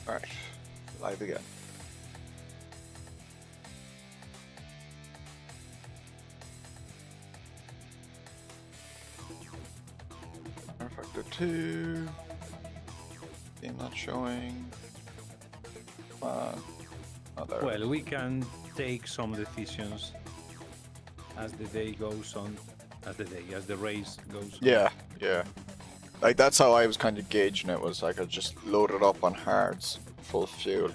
Alright, live again. rFactor 2. Game not showing. Oh, there. Well, we can take some decisions as the day goes on, as the race goes on. Yeah, yeah. Like that's how I was kind of gauging it, was like I just load it up on hards, full fuel,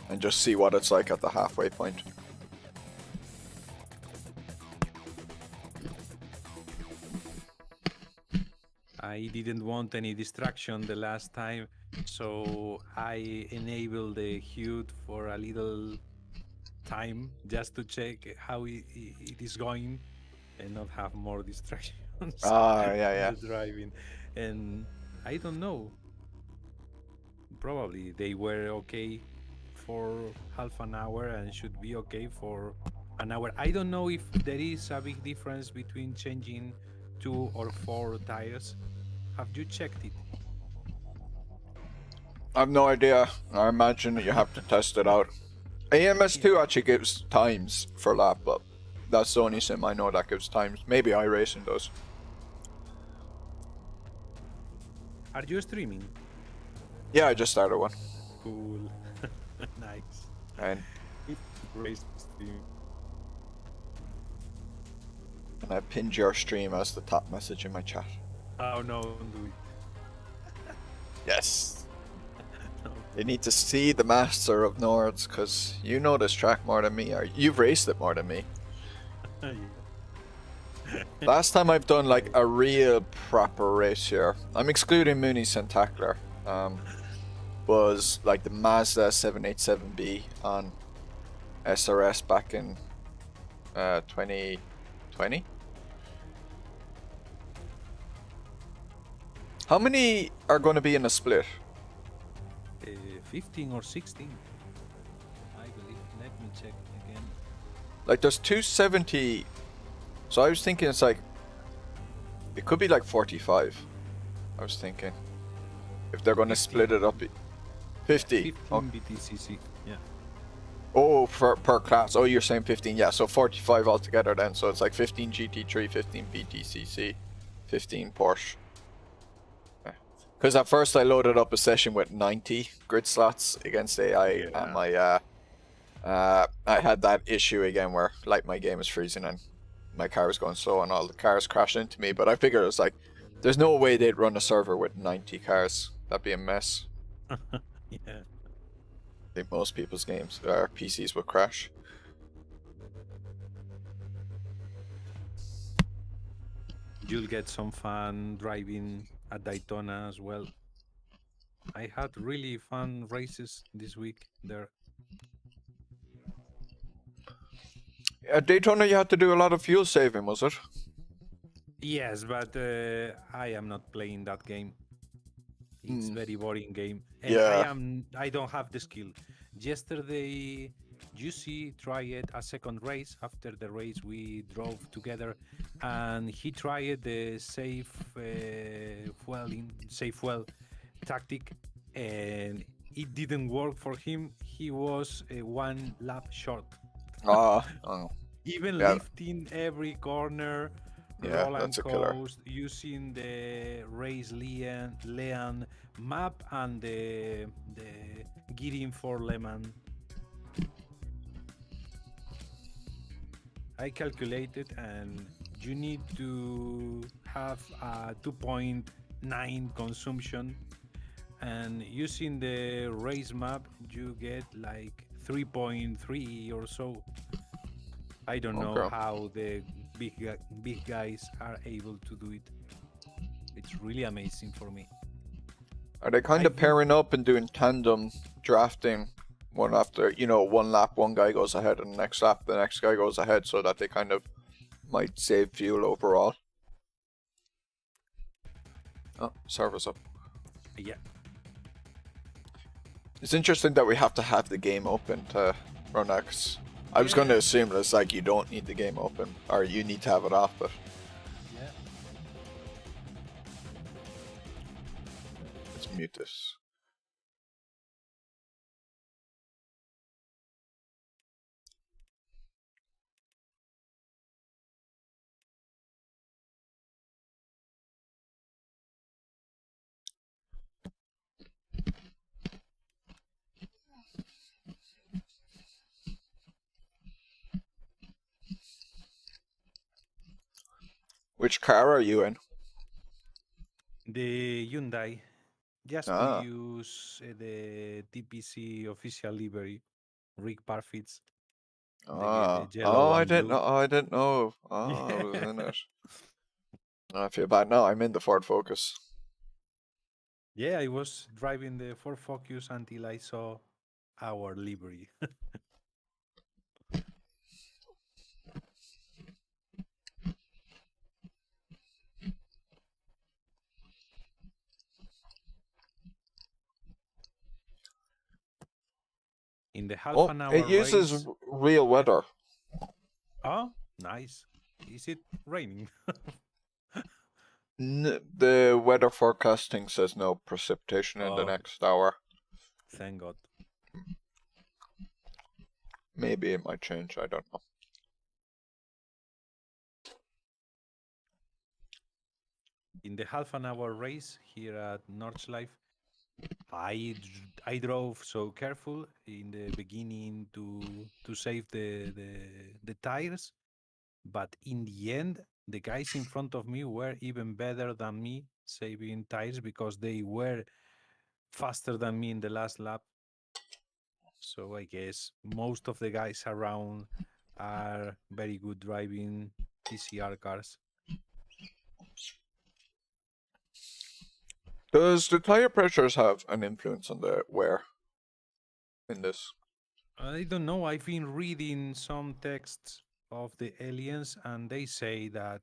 and just see what it's like at the halfway point. I didn't want any distraction the last time, so I enabled the HUD for a little time just to check how it is going and not have more distractions. Ah, yeah. The driving, and I don't know. Probably they were okay for half an hour and should be okay for an hour. I don't know if there is a big difference between changing 2 or 4 tires. Have you checked it? I have no idea. I imagine you have to test it out. AMS2 actually gives times for lap, but that's the only sim I know that gives times. Maybe iRacing does. Are you streaming? Yeah, I just started one. Cool. Nice. And Race stream. I pinned your stream as the top message in my chat. Oh no, don't do it. Yes. No. You need to see the master of Nords, because you know this track more than me, or you've raced it more than me. Last time I've done like a real proper race here, I'm excluding Mooney Centaclar, was like the Mazda 787B on SRS back in 2020. How many are going to be in a split? 15 or 16, I believe. Let me check again. Like there's 270, so I was thinking it's like, it could be like 45, I was thinking, if they're going to split it up. 50. 15 Oh. BTCC, yeah. Oh, per class. Oh, you're saying 15. Yeah, so 45 altogether then. So it's like 15 GT3, 15 BTCC, 15 Porsche. Because at first I loaded up a session with 90 grid slots against AI, and my I had that issue again where like my game is freezing and my car was going slow and all the cars crashed into me. But I figured it was like, there's no way they'd run a server with 90 cars. That'd be a mess. Yeah. I think most people's games or PCs would crash. You'll get some fun driving at Daytona as well. I had really fun races this week there. At Daytona you had to do a lot of fuel saving, was it? Yes, but I am not playing that game. It's very boring game. And Yeah. I don't have the skill. Yesterday, Juicy tried a second race. After the race, we drove together, and he tried the safe fuel tactic, and it didn't work for him. He was 1 lap short. Oh. Even Yeah. lifting every corner, Yeah, roll and that's a killer. coast, using the race Leon map and the gearing for Lemon. I calculated, and you need to have a 2.9 consumption, and using the race map you get like 3.3 or so. I don't know Okay. how the big guys are able to do it. It's really amazing for me. Are they kind of pairing up and doing tandem drafting? One after, you know, 1 lap, one guy goes ahead, and the next lap, the next guy goes ahead, so that they kind of might save fuel overall. Oh, server's up. Yeah. It's interesting that we have to have the game open to run that, 'cause I was going to assume that it's like you don't need the game open, or you need to have it off, but Yeah. let's mute this. Which car are you in? The Hyundai, just to Ah. use the TPC official livery, Rick Parfit's, the yellow I and didn't blue. know. I didn't know. Oh, I was in it. I feel bad now. I'm in the Ford Focus. Yeah, I was driving the Ford Focus until I saw our livery. In the half Oh, an it hour uses race. real weather. Oh, nice. Is it raining? The weather forecasting says no precipitation in the Oh, next hour. thank God. Maybe it might change. I don't know. In the half an hour race here at Nordschleife, I drove so careful in the beginning to save the tires, but in the end, the guys in front of me were even better than me saving tires because they were faster than me in the last lap. So I guess most of the guys around are very good driving TCR cars. Does the tire pressures have an influence on the wear in this? I don't know. I've been reading some texts of the aliens, and they say that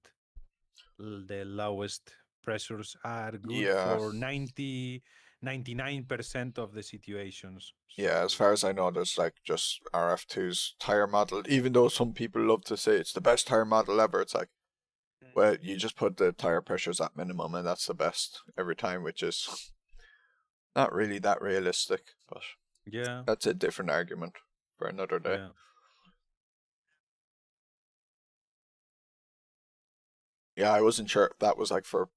the lowest pressures are good Yeah. for 99% of the situations. Yeah, as So, far as I know, there's like just rF2's tire model. Even though some people love to say it's the best tire model ever, it's like, well, you just put the tire pressures at minimum, and that's the best every time, which is not really that realistic. But yeah, that's a different argument for another day. yeah. Yeah, I wasn't sure if that was like for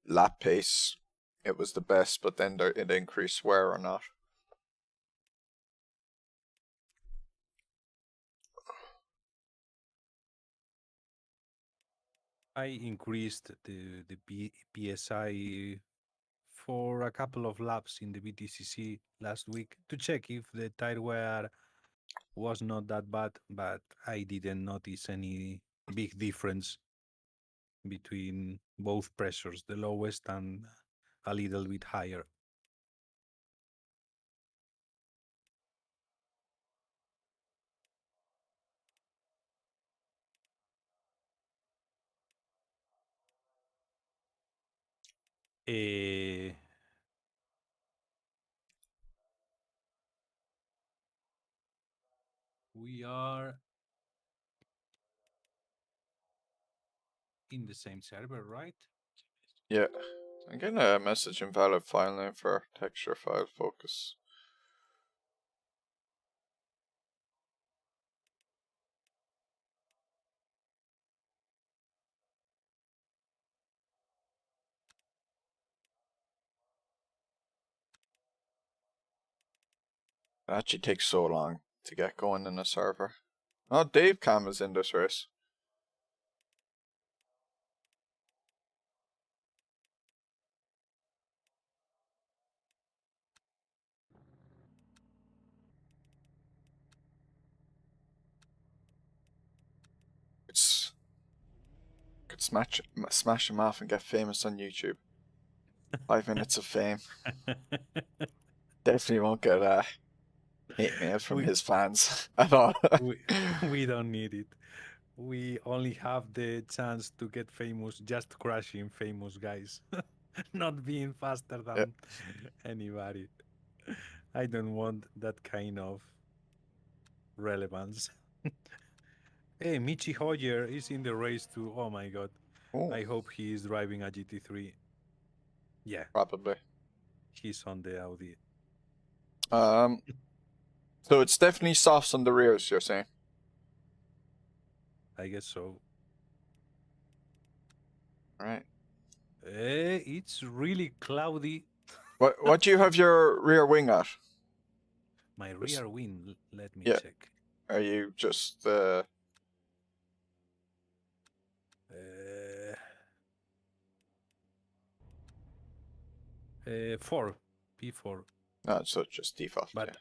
lap pace, it was the best, but then it increased wear or not. I increased the PSI for a couple of laps in the BTCC last week to check if the tire wear was not that bad, but I didn't notice any big difference between both pressures, the lowest and a little bit higher. Eh, we are in the same server, right? Yeah, I'm getting a message invalid file name for texture file focus. It actually takes so long to get going in a server. Oh, Dave Cam is in this race. It's could smash him off and get famous on YouTube. 5 minutes of fame. Definitely won't get hate mail from we, his fans at all. we we don't need it. We only have the chance to get famous just crushing famous guys, not being faster Yeah. than anybody. I don't want that kind of relevance. Hey, Michi Hoyer is in the race too. Oh my god. Oh, I hope he is driving a GT3. Yeah, probably. he's on the Audi. Um, so it's definitely softs on the rears, you're saying? I guess so. Right. It's really cloudy. What do you have your rear wing at? My Just, rear wing, let me yeah. check. Are you just Uh, 4, P4. No, so just default. But Yeah.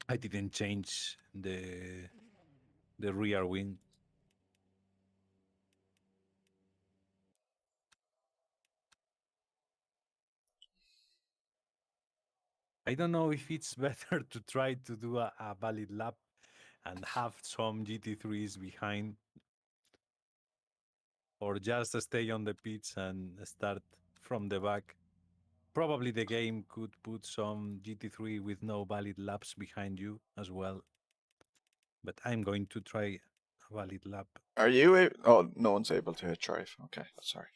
I didn't change the rear wing. I don't know if it's better to try to do a valid lap and have some GT3s behind, or just stay on the pits and start from the back. Probably the game could put some GT3 with no valid laps behind you as well. But I'm going to try a valid lap. Are you? Oh, no one's able to hit drive. Okay, that's alright.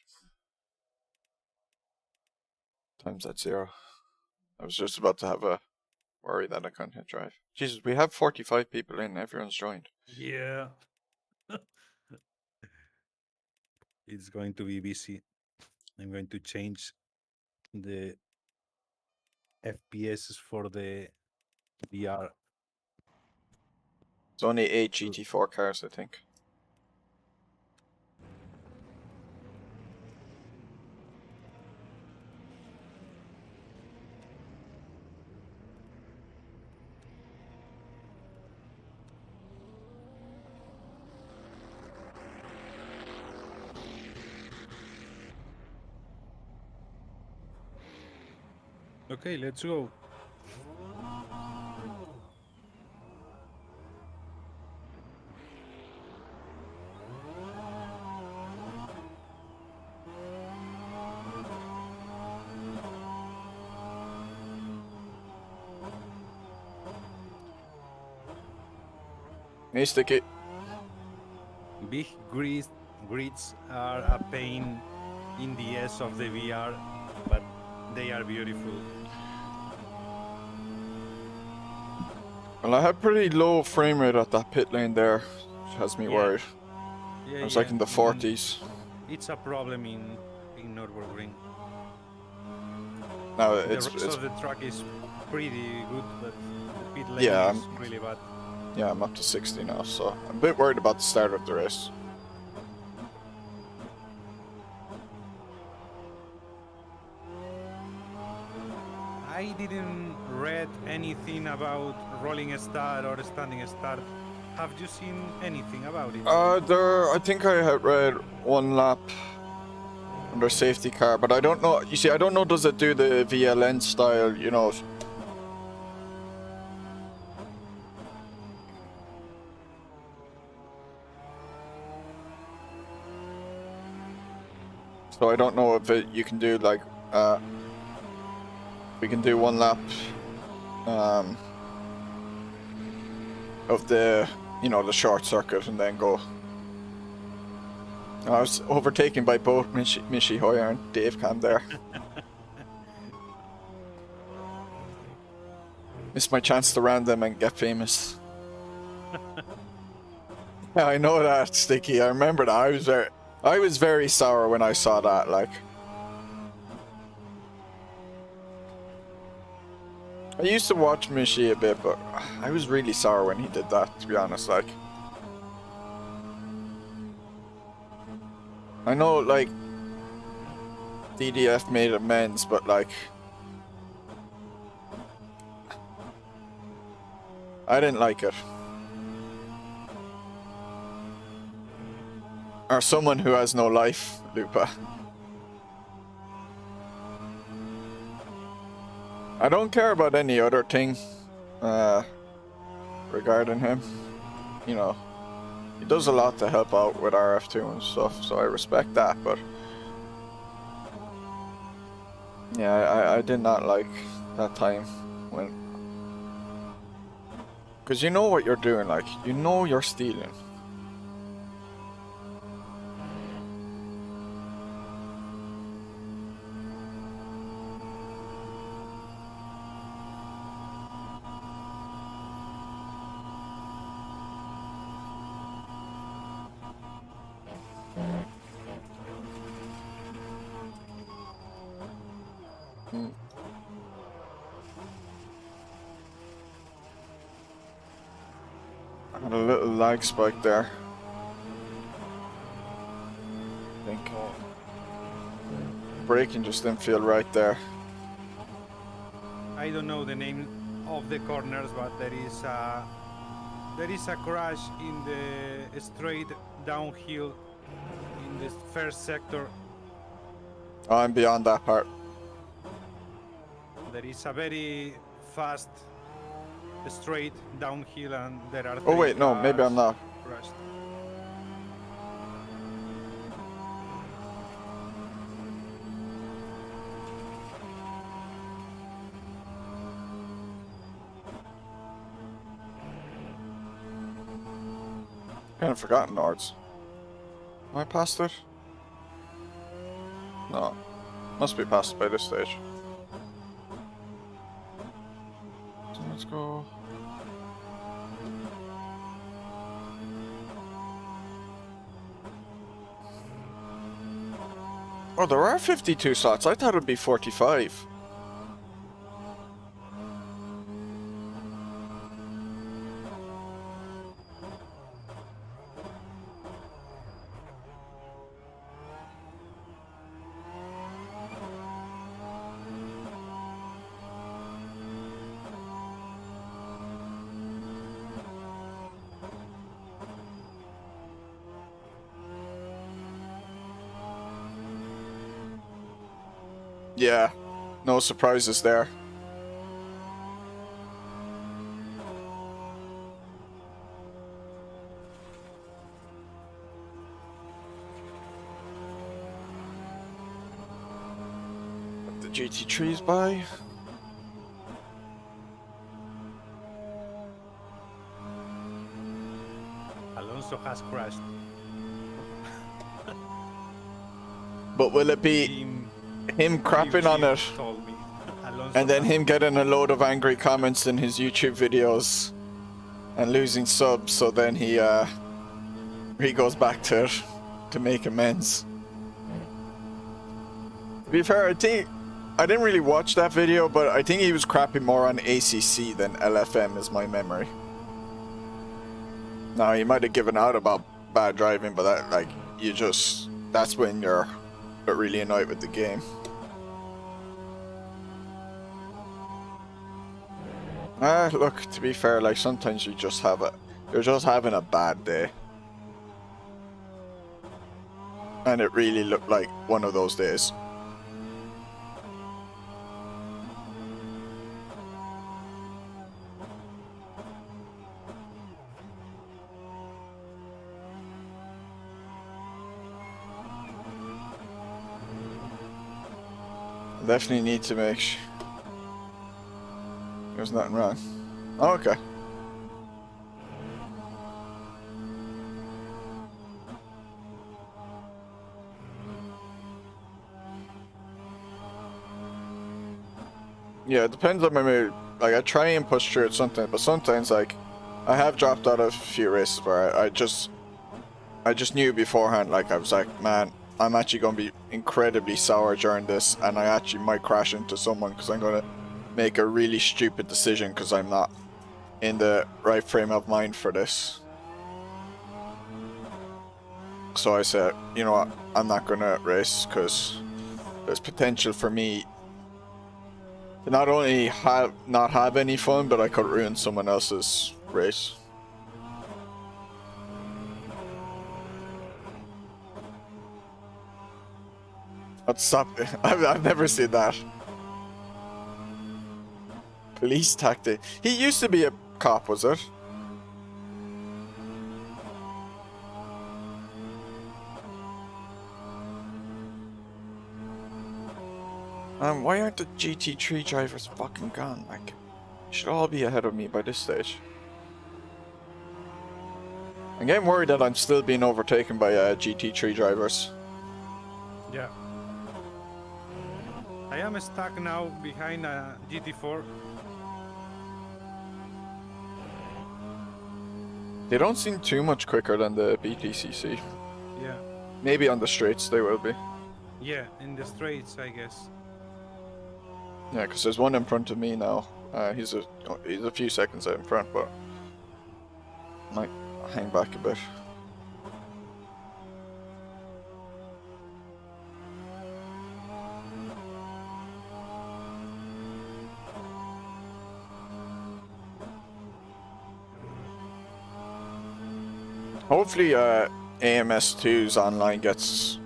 Times at 0. I was just about to have a worry that I can't hit drive. Jesus, we have 45 people in. Everyone's joined. Yeah. It's going to be busy. I'm going to change the FPS for the VR. It's only 8 GT4 cars, I think. Okay, let's go. Hey, Sticky. Big grids are a pain in the ass of the VR, but they are beautiful. Well, I had pretty low frame rate at that pit lane there, which has me worried. Yeah, I was like in the 40s. It's a problem in Nürburgring. Now The it's rest of the track is pretty good, but the pit lane Yeah, is really bad. yeah, I'm up to 60 now, so I'm a bit worried about the start of the race. I didn't read anything about rolling a start or standing a start. Have you seen anything about it? I think I had read one lap under safety car, but I don't know. You see, I don't know. Does it do the VLN style? You know. So I don't know if you can do like we can do one lap of the the short circuit and then go. I was overtaken by both Michi Hoyer and Dave Cam there. Missed my chance to round them and get famous. Yeah, I know that, Sticky. I remember that. I was very sour when I saw that. Like, I used to watch Michi a bit, but I was really sour when he did that. To be honest, like. I know, like, DDF made amends, but, like, I didn't like it. Or someone who has no life, Lupa. I don't care about any other thing regarding him. You know. He does a lot to help out with rF2 and stuff, so I respect that, but yeah, I did not like that time when, because you know what you're doing, like, you know you're stealing. I had a little lag spike there. I think. braking just didn't feel right there. I don't know the name of the corners, but there is a crash in the straight downhill in the first sector. Oh, I'm beyond that part. There is a very fast straight downhill, and there are Oh three wait, no, maybe I'm cars not. crashed. Kind of forgotten Nords. Am I past it? No. Must be past by this stage. So let's go. Oh, there are 52 slots. I thought it would be 45. Yeah, no surprises there. Let the GT3s by. Alonso has crashed. But will it be him crapping on it Told me. and then him getting a load of angry comments in his YouTube videos and losing subs, so then he goes back to it to make amends? To be fair, I think I didn't really watch that video, but I think he was crapping more on ACC than LFM is my memory. Now he might have given out about bad driving, but that, like, that's when you're really annoyed with the game. Look, to be fair, like, sometimes you're just having a bad day. And it really looked like one of those days. Definitely need to make sure there's nothing wrong. Oh, okay. Yeah, it depends on my mood. Like, I try and push through it sometimes, but sometimes, like, I have dropped out of a few races where I just knew beforehand, like, I was like, man, I'm actually going to be incredibly sour during this, and I actually might crash into someone because I'm going to make a really stupid decision because I'm not in the right frame of mind for this. So I said, you know what, I'm not going to race because there's potential for me to not only not have any fun, but I could ruin someone else's race. Stop. I've never seen that. Police tactic. He used to be a cop, was it? Why aren't the GT3 drivers fucking gone? Like, you should all be ahead of me by this stage. I'm getting worried that I'm still being overtaken by GT3 drivers. Yeah. I am stuck now behind a GT4. They don't seem too much quicker than the BTCC. Yeah. Maybe on the straights they will be. Yeah, in the straights, I guess. Yeah, because there's one in front of me now. He's a few seconds out in front, but might hang back a bit. Hopefully AMS2's online gets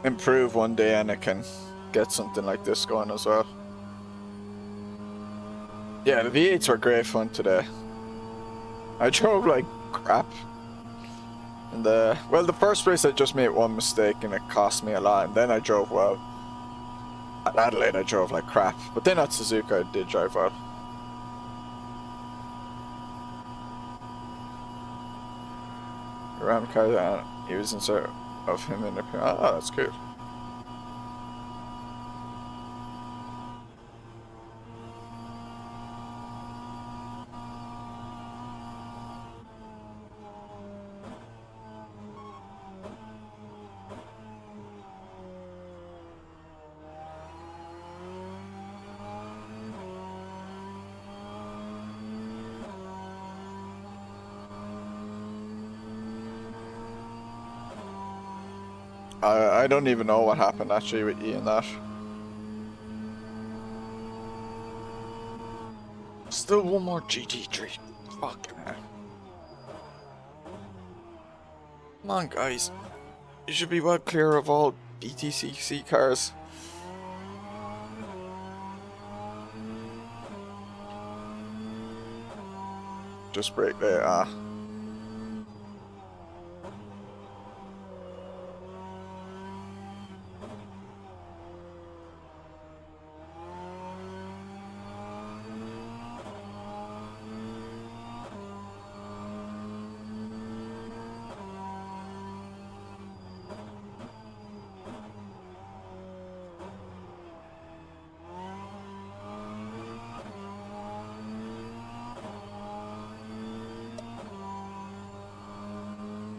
improved one day and it can get something like this going as well. Yeah, the V8s were great fun today. I drove like crap. And well, the first race I just made one mistake and it cost me a lot, and then I drove well. At Adelaide I drove like crap, but then at Suzuka I did drive well. Ram car, he was inside of him in the... Oh, that's cool. I don't even know what happened actually with Ian that. Still one more GT3. Fucking hell. Come on, guys. You should be well clear of all BTCC cars. Just brake there,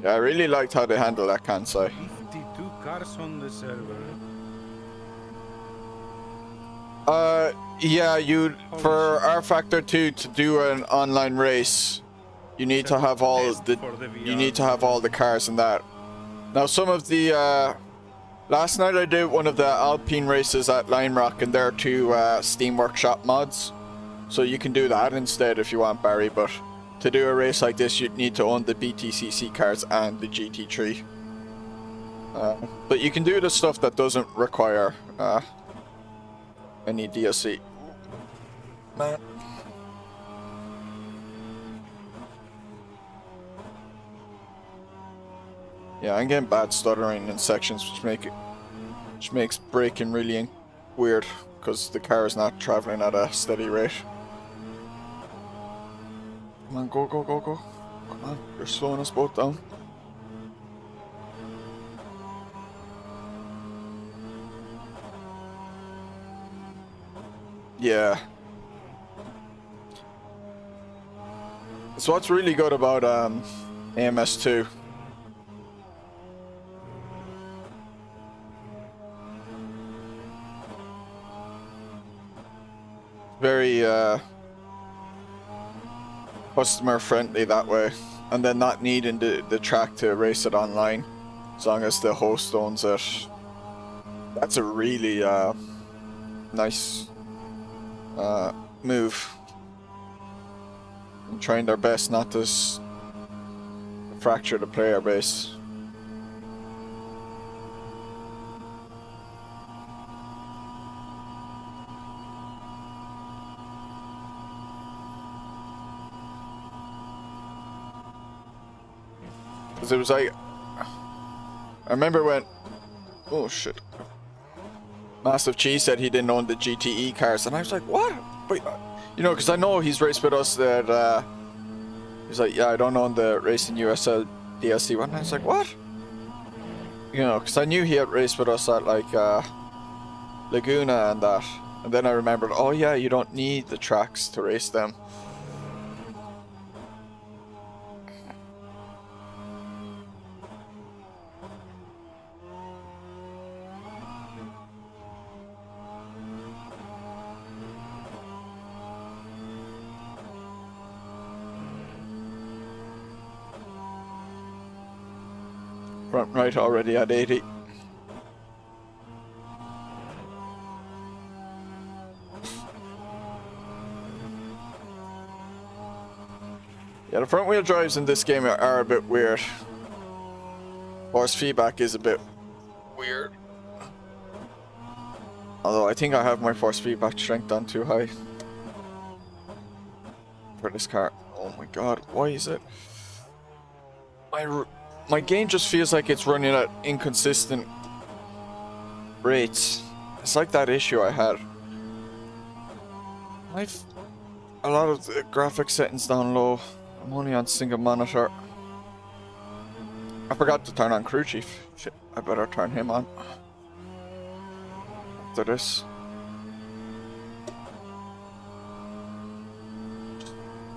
Yeah, I really liked how they handled that Kansai. 52 cars on the server. Yeah, for rFactor 2 to do an online race, you need to have all the cars in that. Now some of the last night I did one of the Alpine races at Lime Rock, and there are two Steam Workshop mods, so you can do that instead if you want, Barry. But to do a race like this, you'd need to own the BTCC cars and the GT3. But you can do the stuff that doesn't require any DLC. Man. Yeah, I'm getting bad stuttering in sections, which makes braking really weird because the car is not traveling at a steady rate. Come on, go, go, go, go. Come on, you're slowing us both down. Yeah. So what's really good about AMS2? Very customer friendly that way, and then not needing the track to race it online as long as the host owns it. That's a really nice move. I'm trying their best not to fracture the player base. Because it was like, I remember when, oh shit, Massive Cheese said he didn't own the GTE cars, and I was like, what? But, you know, because I know he's raced with us that, he's like, yeah, I don't own the Racing USL DLC one. And I was like, what? You know, because I knew he had raced with us at like Laguna and that, and then I remembered, oh yeah, you don't need the tracks to race them. Front right already at 80. Yeah, the front wheel drives in this game are a bit weird. Force feedback is a bit weird. Although I think I have my force feedback strength on too high for this car. Oh my god, why is it? My game just feels like it's running at inconsistent rates. It's like that issue I had. I've a lot of the graphics settings down low. I'm only on single monitor. I forgot to turn on crew chief. Shit, I better turn him on after this.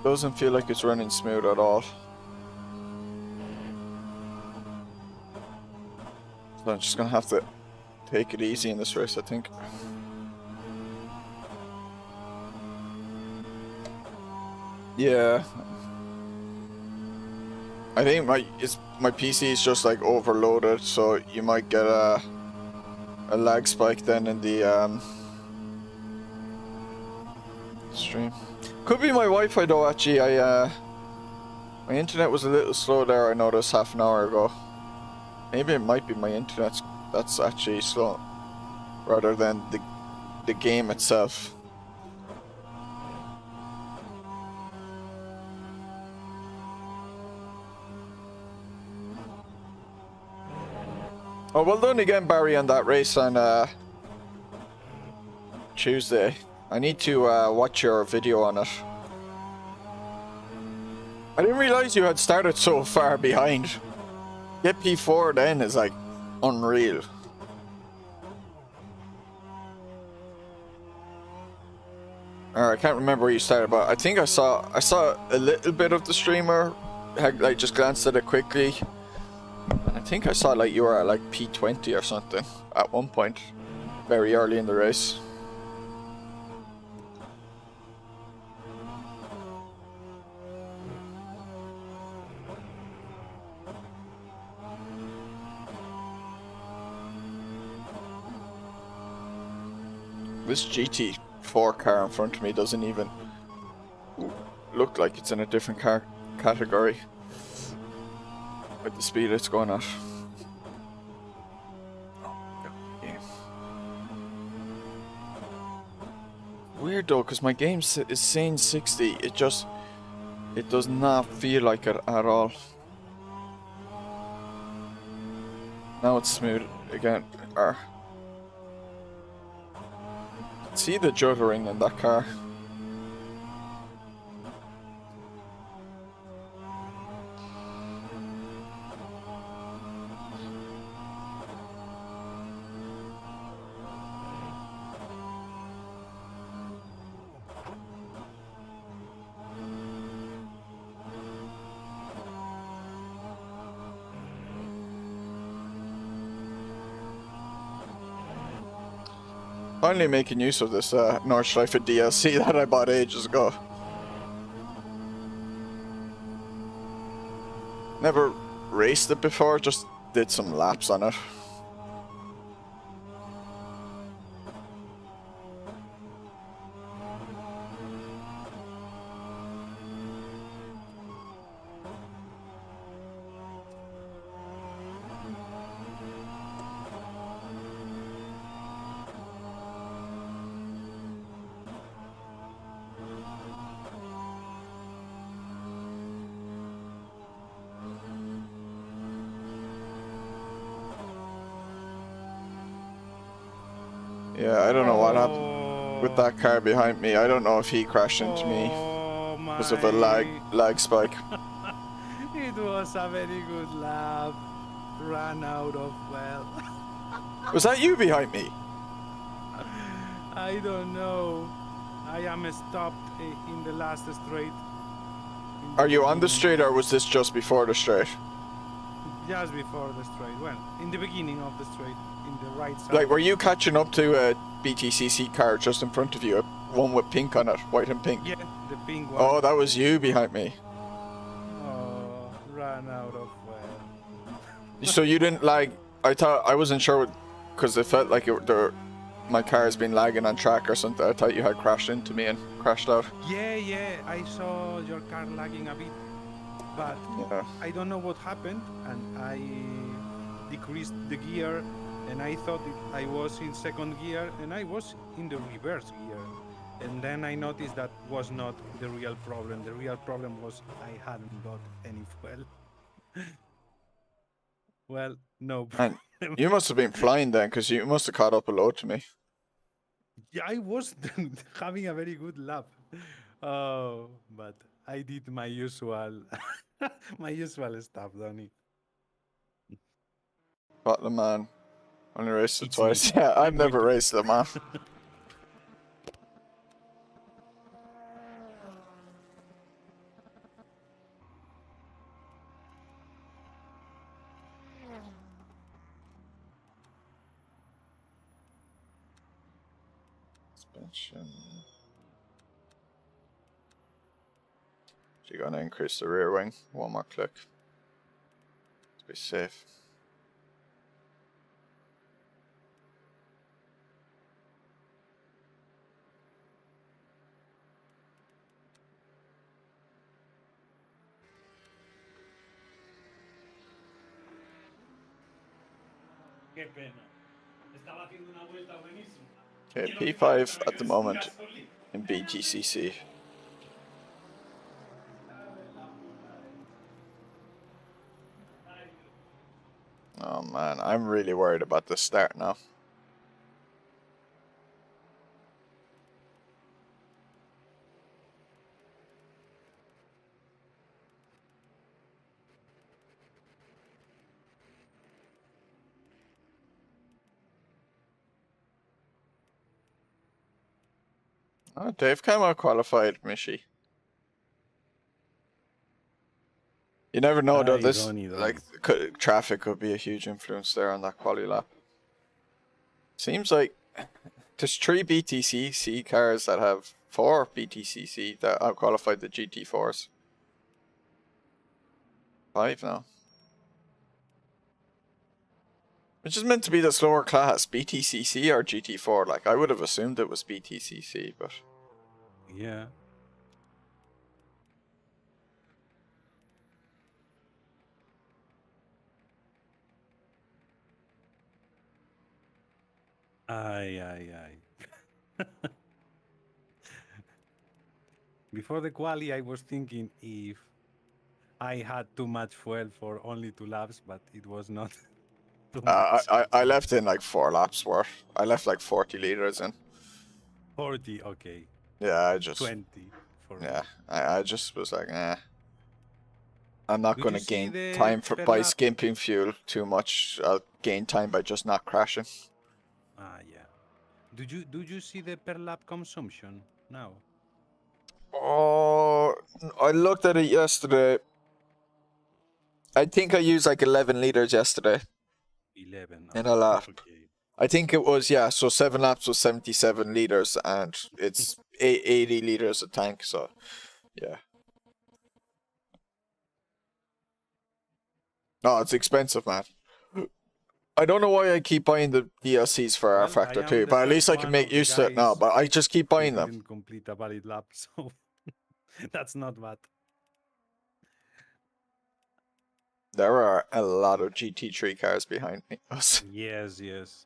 Doesn't feel like it's running smooth at all. So I'm just gonna have to take it easy in this race, I think. Yeah. I think my PC is just like overloaded, so you might get a lag spike then in the stream. Could be my Wi-Fi though. Actually, my internet was a little slow there. I noticed half an hour ago. Maybe it might be my internet that's actually slow, rather than the game itself. Oh, well done again, Barry, on that race on Tuesday. I need to watch your video on it. I didn't realize you had started so far behind. Get P4 then is like unreal. Or I can't remember where you started, but I think I saw a little bit of the streamer. I just glanced at it quickly. I think I saw like you were at like P20 or something at one point, very early in the race. This GT4 car in front of me doesn't even look like it's in a different car category with the speed it's going at. Yeah. Weird though, because my game is saying 60. It does not feel like it at all. Now it's smooth again. See the juddering in that car. Finally making use of this Nordschleife DLC that I bought ages ago. Never raced it before, just did some laps on it. Yeah, I don't know what happened with that car behind me. I don't know if he crashed into me because of a lag spike. It was a very good lap. Ran out of well. Was that you behind me? I don't know. I am stopped in the last straight. Are you on the straight or was this just before the straight? Just before the straight. Well, in the beginning of the straight, in the right side. Like, were you catching up to a BTCC car just in front of you? One with pink on it, white and pink. Yeah, the pink one. Oh, that was you behind me. Oh, ran out of well. So you didn't lag? I wasn't sure because it felt like my car has been lagging on track or something. I thought you had crashed into me and crashed out. Yeah, I saw your car lagging a bit. but Yeah. I don't know what happened, and I decreased the gear, and I thought I was in second gear, and I was in the reverse gear. And then I noticed that was not the real problem. The real problem was I hadn't got any fuel. Well, no And problem. you must have been flying then, because you must have caught up a load to me. Yeah, I was having a very good lap. Oh, but I did my usual, my usual stuff, Donny. But the man only raced it It's me. twice. Yeah, I've I'm going never to. raced the man. Suspension. You're gonna increase the rear wing. One more click. To be safe. Qué pena. Estaba haciendo una vuelta buenísima. Okay, P5 at the moment in BTCC. Oh man, I'm really worried about the start now. Oh, Dave Cayman qualified, Mishi. You never know though. This like traffic could be a huge influence there on that quali lap. Seems like there's 3 BTCC cars that have 4 BTCC that outqualified the GT4s. 5 now. Which is meant to be the slower class, BTCC or GT4. Like I would have assumed it was BTCC, but yeah. Aye. Before the quali, I was thinking if I had too much fuel for only 2 laps, but it was not too much. I left in like 4 laps worth. I left like 40 liters in. 40, okay. Yeah, I just 20 for me. I just was like, I'm not Did going you to see gain the time per by lap? skimping fuel too much. I'll gain time by just not crashing. Ah, yeah. Do you see the per lap consumption now? Oh, I looked at it yesterday. I think I used like 11 liters yesterday 11. in a lap. Okay. I think it was, yeah, so 7 laps was 77 liters and it's 80 liters a tank, so yeah. No, it's expensive, man. I don't know why I keep buying the DLCs for Well, I rFactor am too, the but at least first I can one make of the use of it now, guys but I just keep who buying them. didn't complete a valid lap, so that's not bad. There are a lot of GT3 cars behind me. Yes.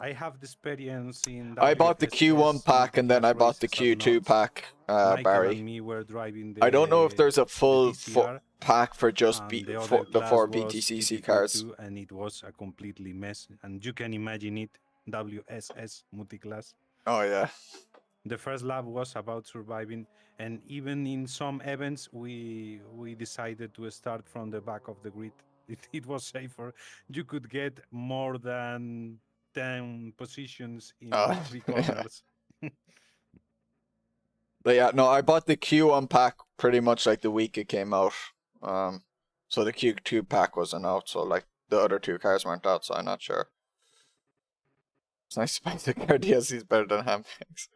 I have the experience in I bought the Q1 WFSS pack and then I multiclass bought the races as Q2 Nords. pack, Michael Barry. and me were driving I don't know if there's a the full TCR, pack for just and the for other the class 4 was BTCC cars. GT42, and it was a completely mess. And you can imagine it, WSS multiclass. Oh yeah. The first lap was about surviving, and even in some events, we decided to start from the back of the grid. It was safer. You could get more than 10 positions in 3 Yeah. corners. But yeah, no, I bought the Q1 pack pretty much like the week it came out. So the Q2 pack wasn't out, so like the other 2 cars weren't out, so I'm not sure. It's nice to buy the car DLC is better than handbags.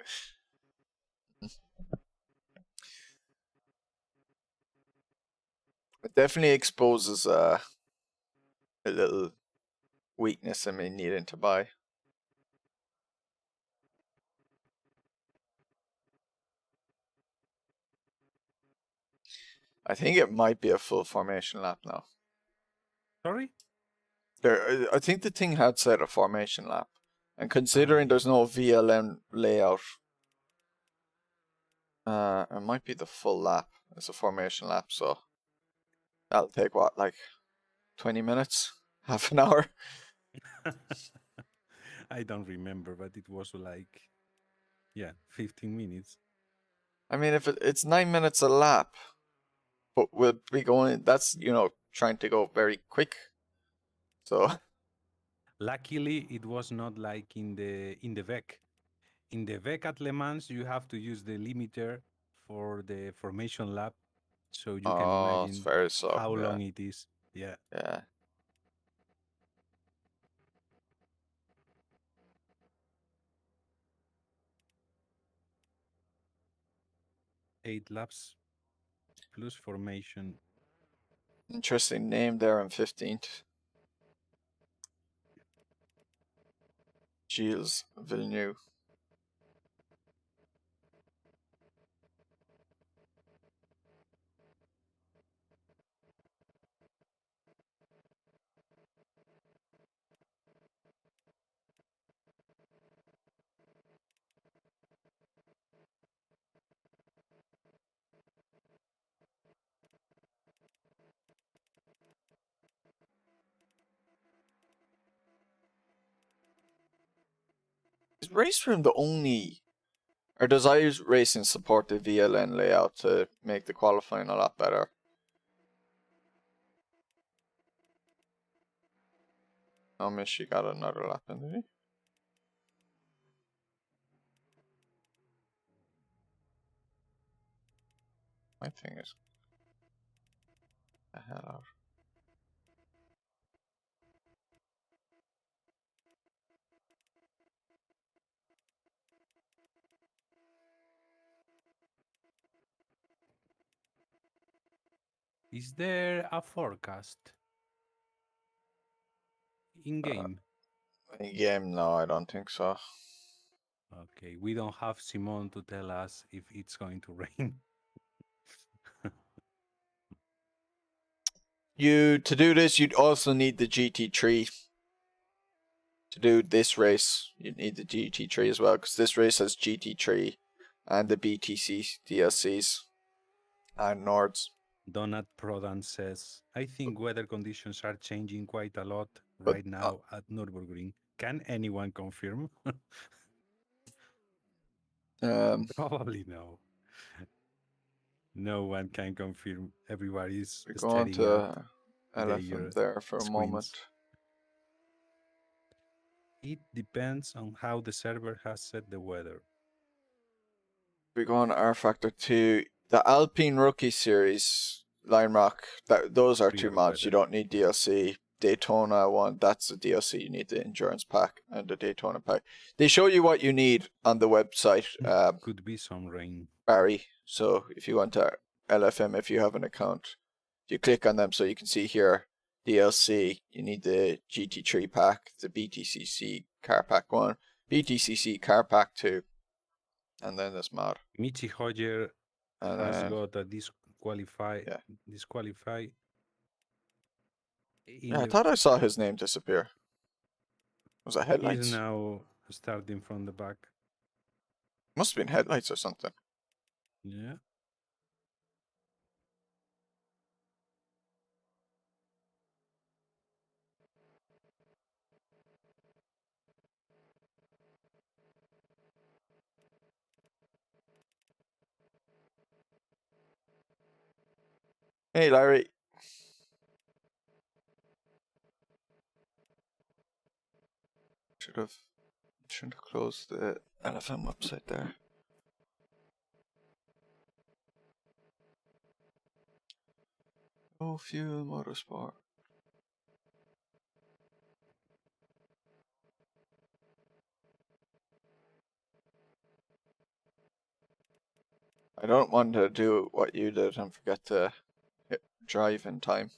It definitely exposes a little weakness in me needing to buy. I think it might be a full formation lap now. Sorry? I think the thing had said a formation lap. And considering there's no VLN layout, it might be the full lap. It's a formation lap, so that'll take what, like 20 minutes? Half an hour? I don't remember, but it was like, yeah, 15 minutes. I mean, if it's 9 minutes a lap, but we'll be going, that's, trying to go very quick. So, Luckily, it was not like in the VEC. In the VEC at Le Mans, you have to use the limiter for the formation lap, so you can oh, it's imagine very slow. how Yeah. long it is. Yeah. Yeah. Eight laps plus formation. Interesting name there on 15th. Gilles Villeneuve. Is Race Room the only, or does iRacing support the VLN layout to make the qualifying a lot better? Oh, Michi got another lap in, did he? My thing is the hell out. Is there a forecast in game? In game, no, I don't think so. Okay, we don't have Simon to tell us if it's going to rain. To do this, you'd also need the GT3. To do this race, you'd need the GT3 as well, because this race has GT3 and the BTC DLCs and Nords. Donat Prodan says, I think weather conditions are changing quite a lot But right now at Nürburgring. Can anyone confirm? Probably no. No one can confirm. Everybody's we're going staring at to their LFM there for a screens. moment. It depends on how the server has set the weather. We're going to rFactor 2. The Alpine Rookie Series, Line Rock, those are two Clear mods. You weather. don't need DLC. Daytona one, that's the DLC. You need the endurance pack and the Daytona pack. They show you what you need on the website, Could be some rain. Barry. So if you want to LFM, if you have an account, you click on them so you can see here DLC. You need the GT3 pack, the BTCC car pack 1, BTCC car pack 2, and then this mod. Michi Hodger And has then, got a disqualify. yeah. Disqualify. Yeah, I thought I saw his name disappear. Was that He's headlights? now starting from the back. Must have been headlights or something. Yeah. Hey, Larry. Should have closed the LFM website there. Oh, Fuel Motorsport. I don't want to do what you did and forget to hit drive in time.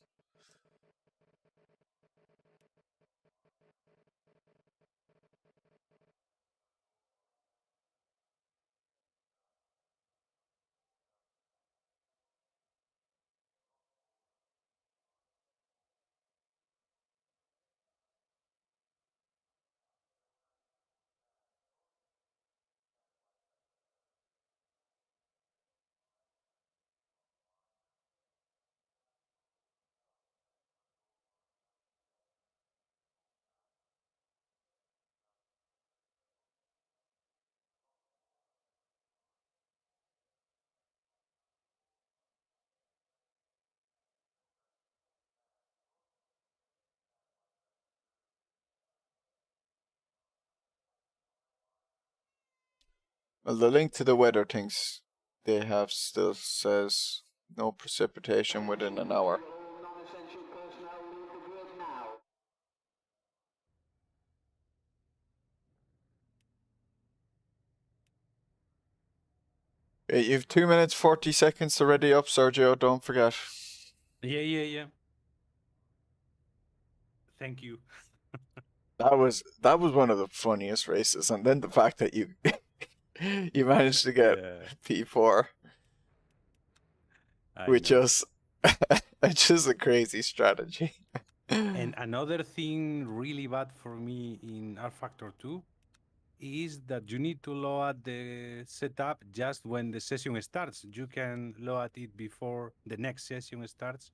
Well, the link to the weather things they have still says no precipitation within an hour. You've 2 minutes 40 seconds to ready up, Sergio. Don't forget. Yeah. Thank you. That was one of the funniest races, and then the fact that you you managed to get Yeah, P4, I which know. is just a crazy strategy. And another thing really bad for me in rFactor 2 is that you need to load the setup just when the session starts. You can load it before the next session starts.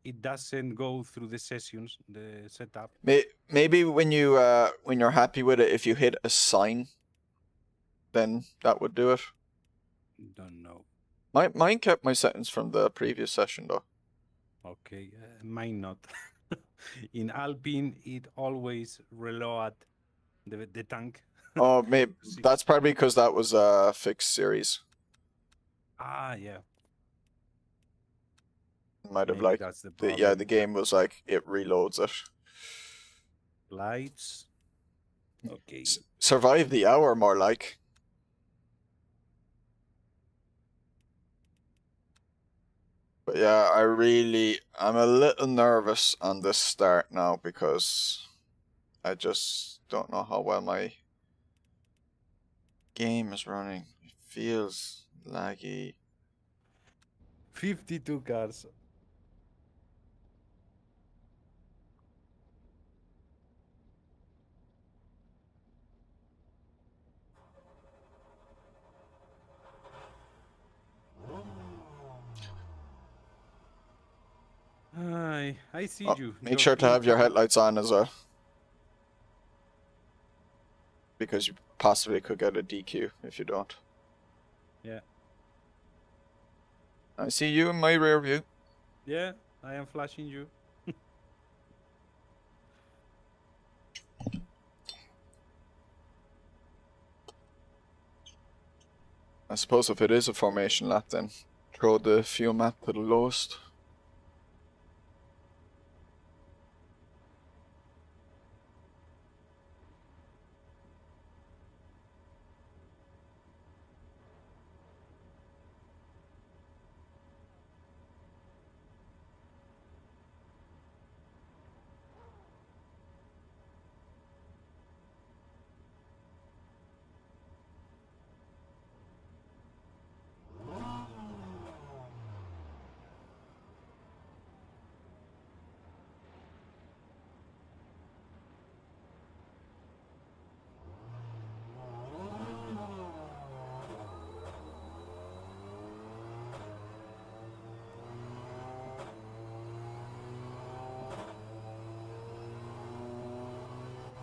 It doesn't go through the sessions, the setup. Maybe when you're happy with it, if you hit assign, then that would do it. Don't know. Mine kept my settings from the previous session though. Okay, mine not. In Alpine, it always reload the tank. Oh, maybe See. that's probably because that was a fixed series. Ah, yeah. Might have Maybe like that's the the problem. game was like it reloads it. Lights. Okay. Survive the hour, more like. But yeah, I'm a little nervous on this start now because I just don't know how well my game is running. It feels laggy. 52 cars. I see Oh, you. make You're sure to have your clinching. headlights on as well. Because you possibly could get a DQ if you don't. Yeah. I see you in my rear view. Yeah, I am flashing you. I suppose if it is a formation lap, then throw the fuel map to the lowest.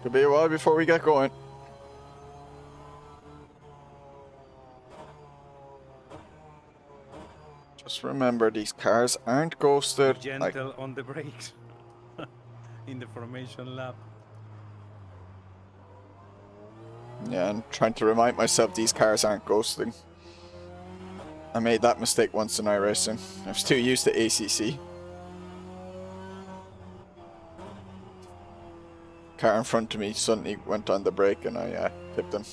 Could be a while before we get going. Just remember, these cars aren't ghosted. Like, Gentle on the brakes in the formation lap. yeah, I'm trying to remind myself these cars aren't ghosting. I made that mistake once in iRacing. I was too used to ACC. Car in front of me suddenly went on the brake and I tipped him.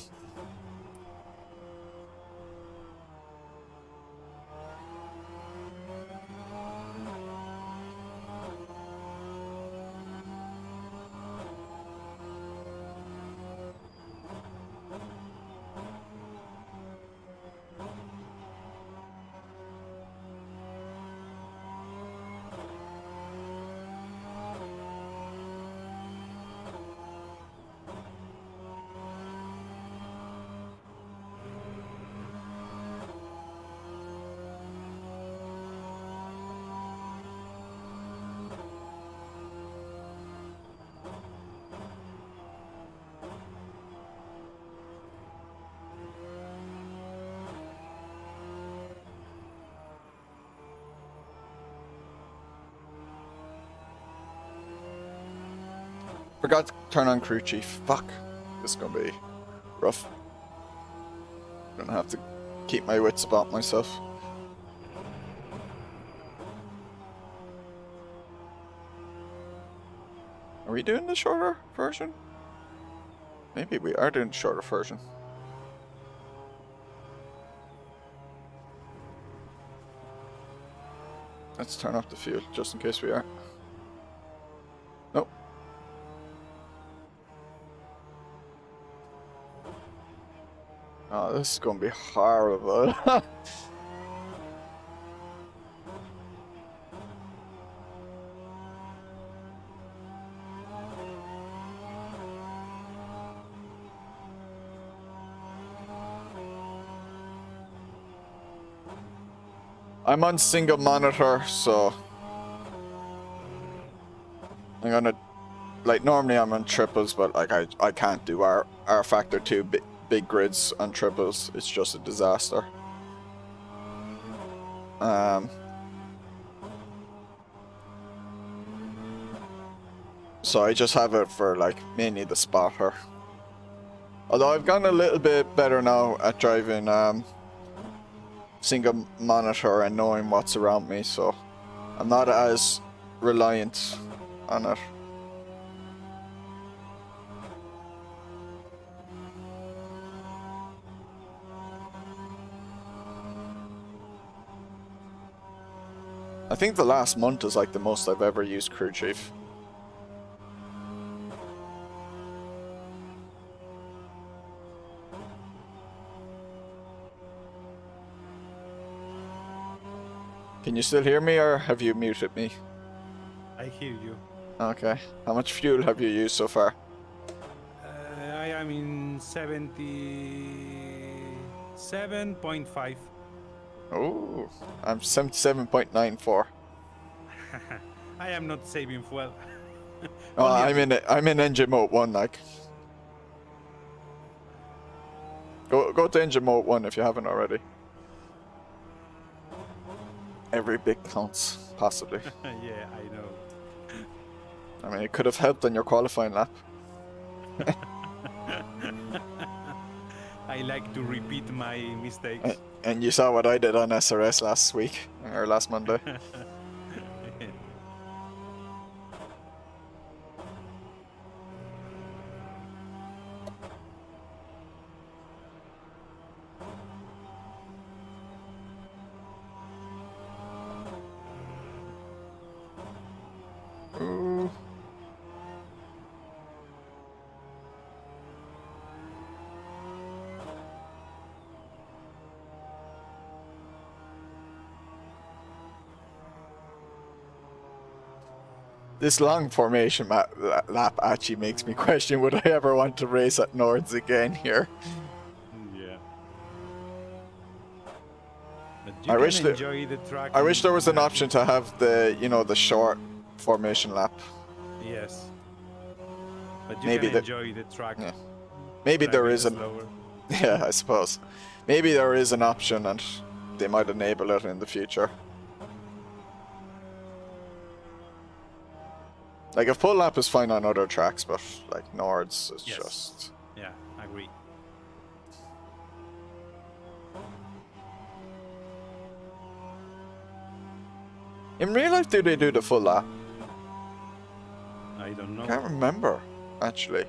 Forgot to turn on crew chief. Fuck. This is gonna be rough. Gonna have to keep my wits about myself. Are we doing the shorter version? Maybe we are doing the shorter version. Let's turn off the fuel, just in case we are. Nope. Oh, this is gonna be horrible. I'm on single monitor, so I'm gonna, like, normally I'm on triples, but like I can't do rFactor 2 big grids on triples. It's just a disaster. So I just have it for like mainly the spotter. Although I've gotten a little bit better now at driving single monitor and knowing what's around me, so I'm not as reliant on it. I think the last month is like the most I've ever used Crew Chief. Can you still hear me, or have you muted me? I hear you. Okay. How much fuel have you used so far? I am in 77.5. Oh, I'm 77.94. I am not saving fuel. Oh, I'm in engine mode 1, like. Go to engine mode 1 if you haven't already. Every bit counts, possibly. Yeah, I know. I mean, it could have helped on your qualifying lap. I like to repeat my mistakes. And you saw what I did on SRS last week, or last Monday. Ooh. This long formation lap actually makes me question, would I ever want to race at Nords again here? Yeah. I wish enjoy the track. I wish there was an option to have the, you know, the short formation lap. Yes. But you Maybe can enjoy the track. Yeah. Maybe there is an... slower. Yeah, I suppose. Maybe there is an option and they might enable it in the future. Like, if pull lap is fine on other tracks, but like Nords is Yes. just... Yeah, I agree. In real life, do they do the full lap? I don't know. I can't remember, actually.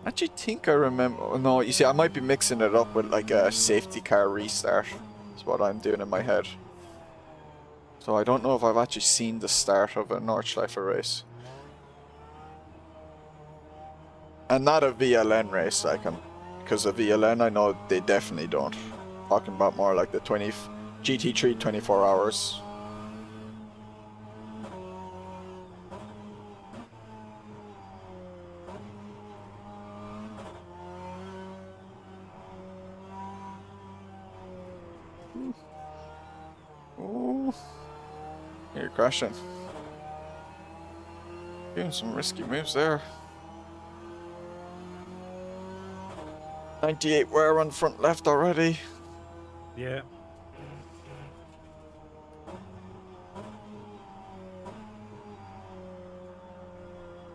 I actually think I remember. No, you see, I might be mixing it up with like a safety car restart. That's what I'm doing in my head. So I don't know if I've actually seen the start of a Nordschleife race. And not a VLN race, like, because a VLN, I know they definitely don't. Talking about more like the GT3 24 hours. Ooh. You're crashing. Doing some risky moves there. 98 wear on front left already. Yeah.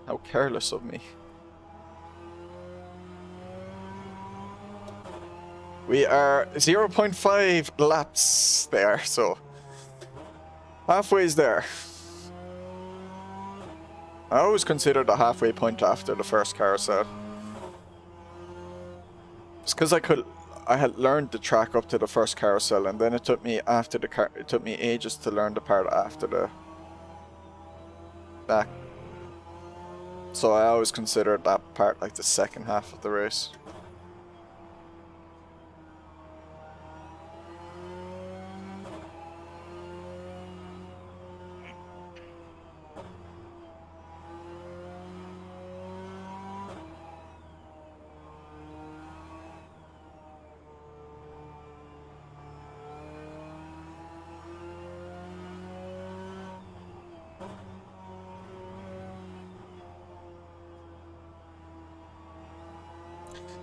How careless of me. We are 0.5 laps there, so halfway's there. I always consider the halfway point after the first carousel. It's because I had learned the track up to the first carousel, and then it took me it took me ages to learn the part after the back. So I always considered that part like the second half of the race.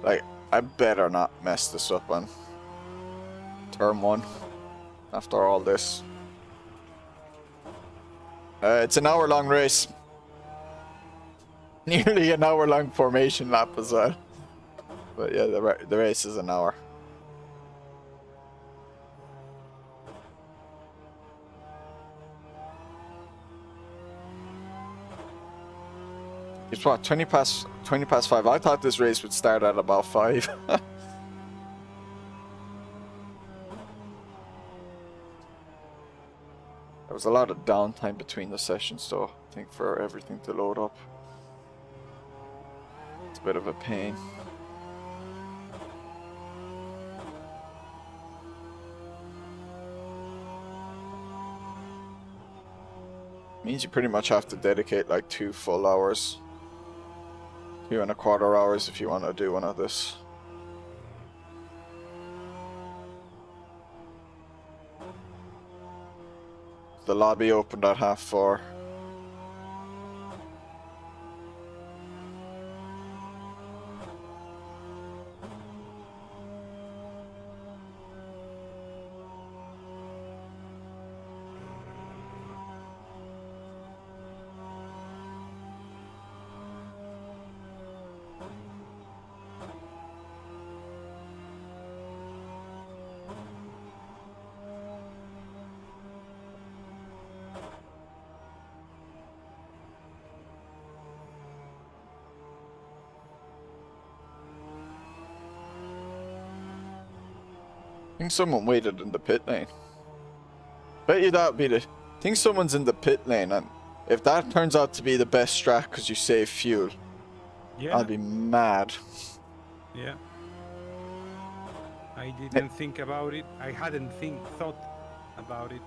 Like, I better not mess this up on turn 1 after all this. It's an hour-long race. Nearly an hour-long formation lap as well. But yeah, the race is an hour. It's what, 20 past 5. I thought this race would start at about 5. There was a lot of downtime between the sessions though, I think, for everything to load up. It's a bit of a pain. Means you pretty much have to dedicate like 2 full hours. 2.25 hours if you want to do one of this. The lobby opened at 4:30. I think someone waited in the pit lane. Bet you that'd be the... I think someone's in the pit lane, and if that turns out to be the best strat because you save fuel, Yeah. I'll be mad. Yeah. I didn't think about it. I hadn't thought about it.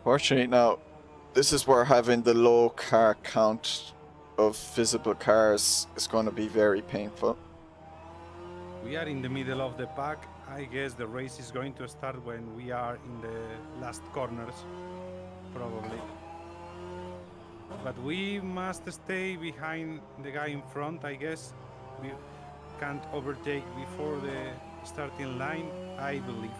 Fortunately now, this is where having the low car count of visible cars is going to be very painful. We are in the middle of the pack. I guess the race is going to start when we are in the last corners, probably. But we must stay behind the guy in front, I guess. We can't overtake before the starting line, I believe.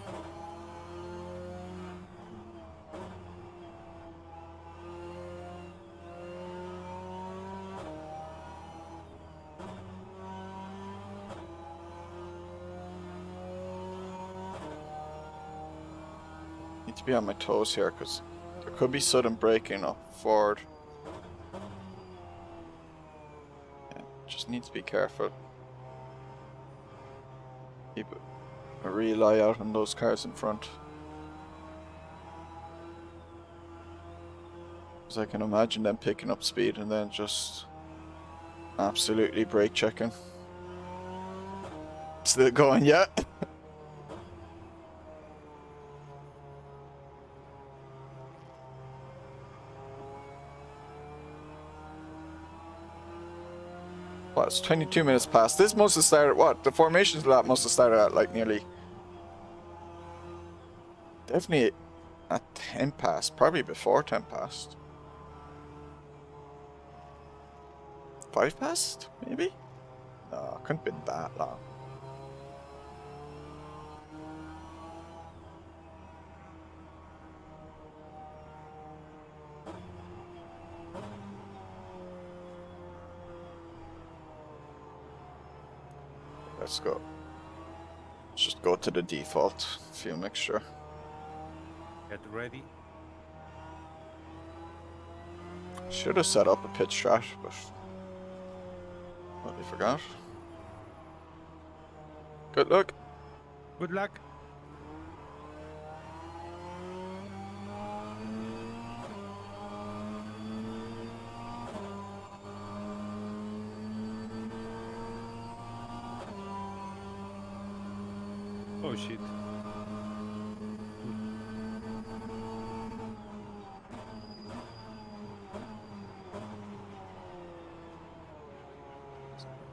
Need to be on my toes here because there could be sudden braking up forward. Yeah, just need to be careful. Keep a real eye out on those cars in front. Because I can imagine them picking up speed and then just absolutely brake checking. Still going yet? Well, it's 22 minutes past. This must have started, what? The formations lap must have started at like nearly... Definitely at 10 past. Probably before 10 past. 5 past? Maybe? No, it couldn't have been that long. Let's go. Let's just go to the default fuel mixture. Get ready. Should have set up a pit strat, but I forgot. Good luck. Good luck. Oh shit.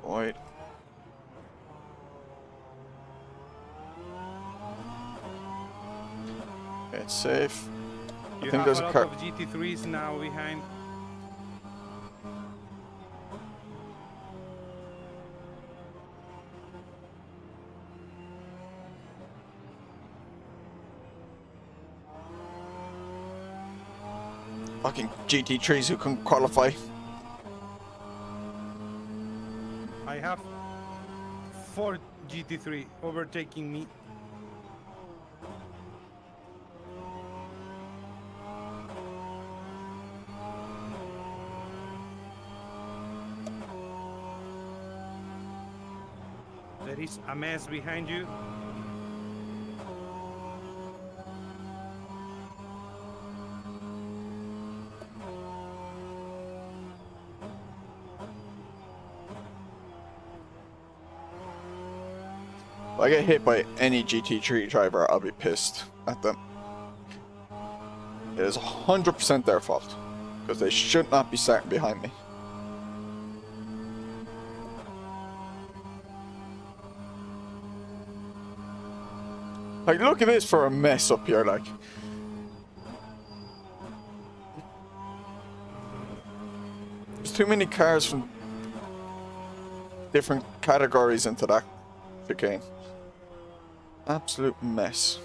Wait. It's safe. You I think have there's a a lot car. of GT3s now behind. Fucking GT3s who couldn't qualify. I have 4 GT3 overtaking me. There is a mess behind you. If I get hit by any GT3 driver, I'll be pissed at them. It is 100% their fault, because they should not be starting behind me. Like, look at this for a mess up here, like. There's too many cars from different categories into that chicane. Absolute mess.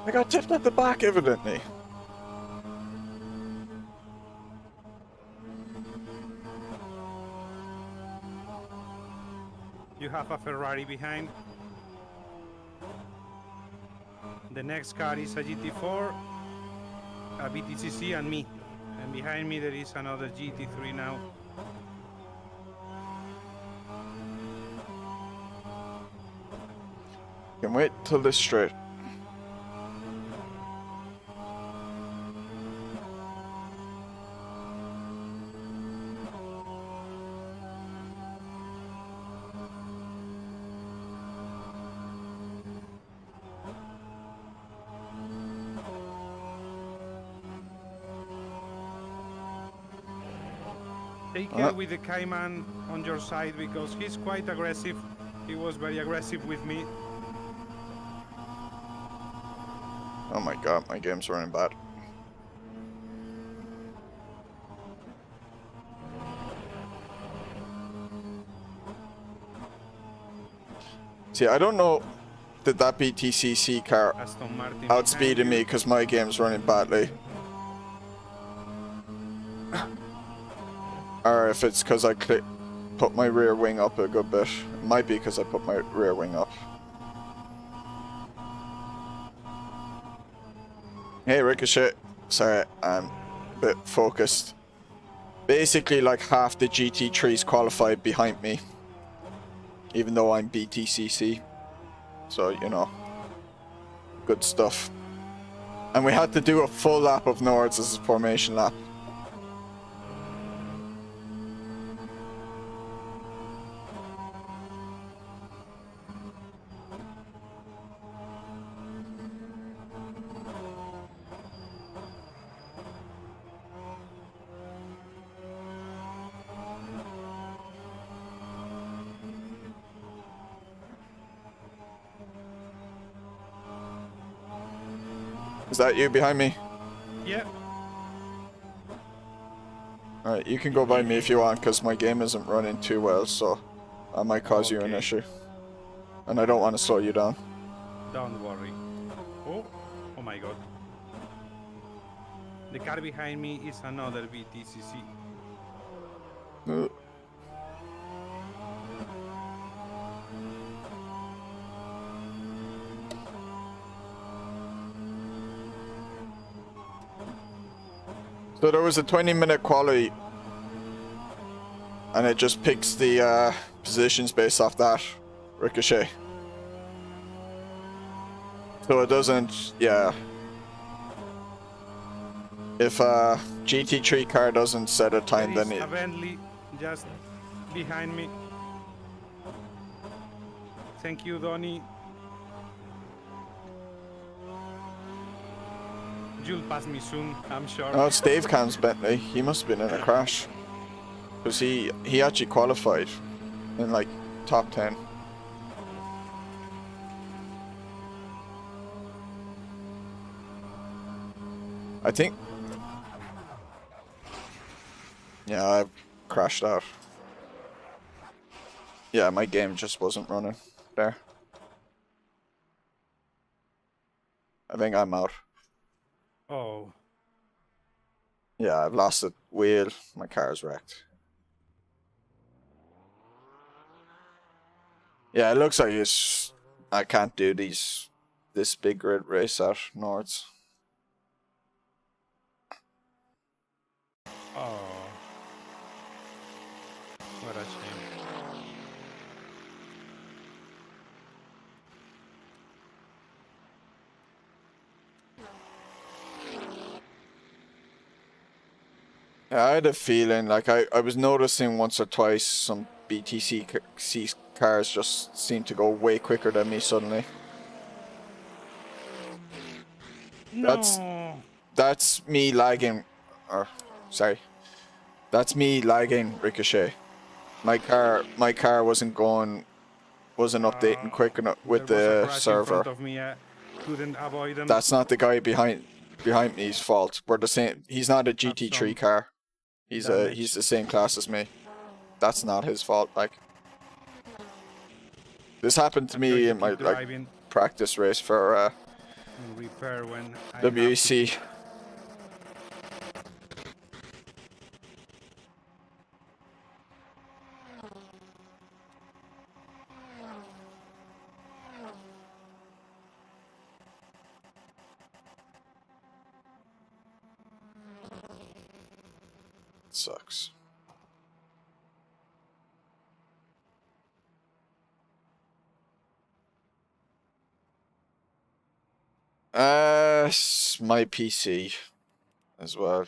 I got tipped at the back, evidently. You have a Ferrari behind. The next car is a GT4, a BTCC, and me. And behind me there is another GT3 now. Can wait till this straight. Take care with the Cayman on your side because he's quite aggressive. He was very aggressive with me. Oh my god, my game's running bad. See, I don't know that BTCC car Aston Martin outspeeded me because my game's running badly. Or if it's because I put my rear wing up a good bit. It might be because I put my rear wing up. Hey Ricochet. Sorry, I'm a bit focused. Basically like half the GT3s qualified behind me. Even though I'm BTCC. So, you know. Good stuff. And we had to do a full lap of Nords as a formation lap. Is that you behind me? Yeah. Alright, you can go by me if you want, because my game isn't running too well, so I might cause you an issue. And I don't want to slow you down. Don't worry. Oh, oh my god. The car behind me is another BTCC. So there was a 20-minute quali, and it just picks the positions based off that, Ricochet. So it doesn't, yeah. If a GT3 car doesn't set a time, then it... a Bentley just behind me. Thank you, Donnie. You'll pass me soon, I'm sure. Oh, it's Dave Can's Bentley. He must have been in a crash. Because he actually qualified in like top 10. I think... Yeah, I crashed out. Yeah, my game just wasn't running there. I think I'm out. Oh. Yeah, I've lost a wheel. My car's wrecked. Yeah, it looks like I can't do this big grid race at Nords. Oh. What a shame. Yeah, I had a feeling, like I was noticing once or twice some BTCC cars just seem to go way quicker than me suddenly. No. That's me lagging, or sorry, that's me lagging Ricochet. My car wasn't updating quick enough with the server. In front of me. I couldn't avoid them. That's not the guy behind me's fault. We're the same. He's not a GT3 car. He's the same class as me. That's not his fault. Like, this happened to me in my practice race for repair when WEC. Sucks. My PC as well.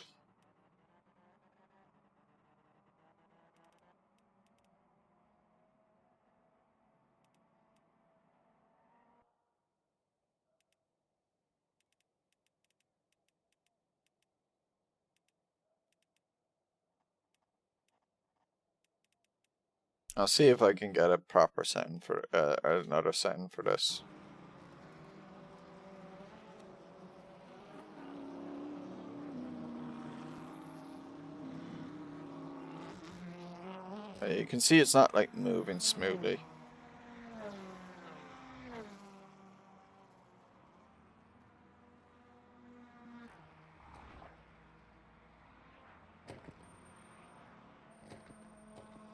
I'll see if I can get a proper setting for another setting for this. You can see it's not like moving smoothly.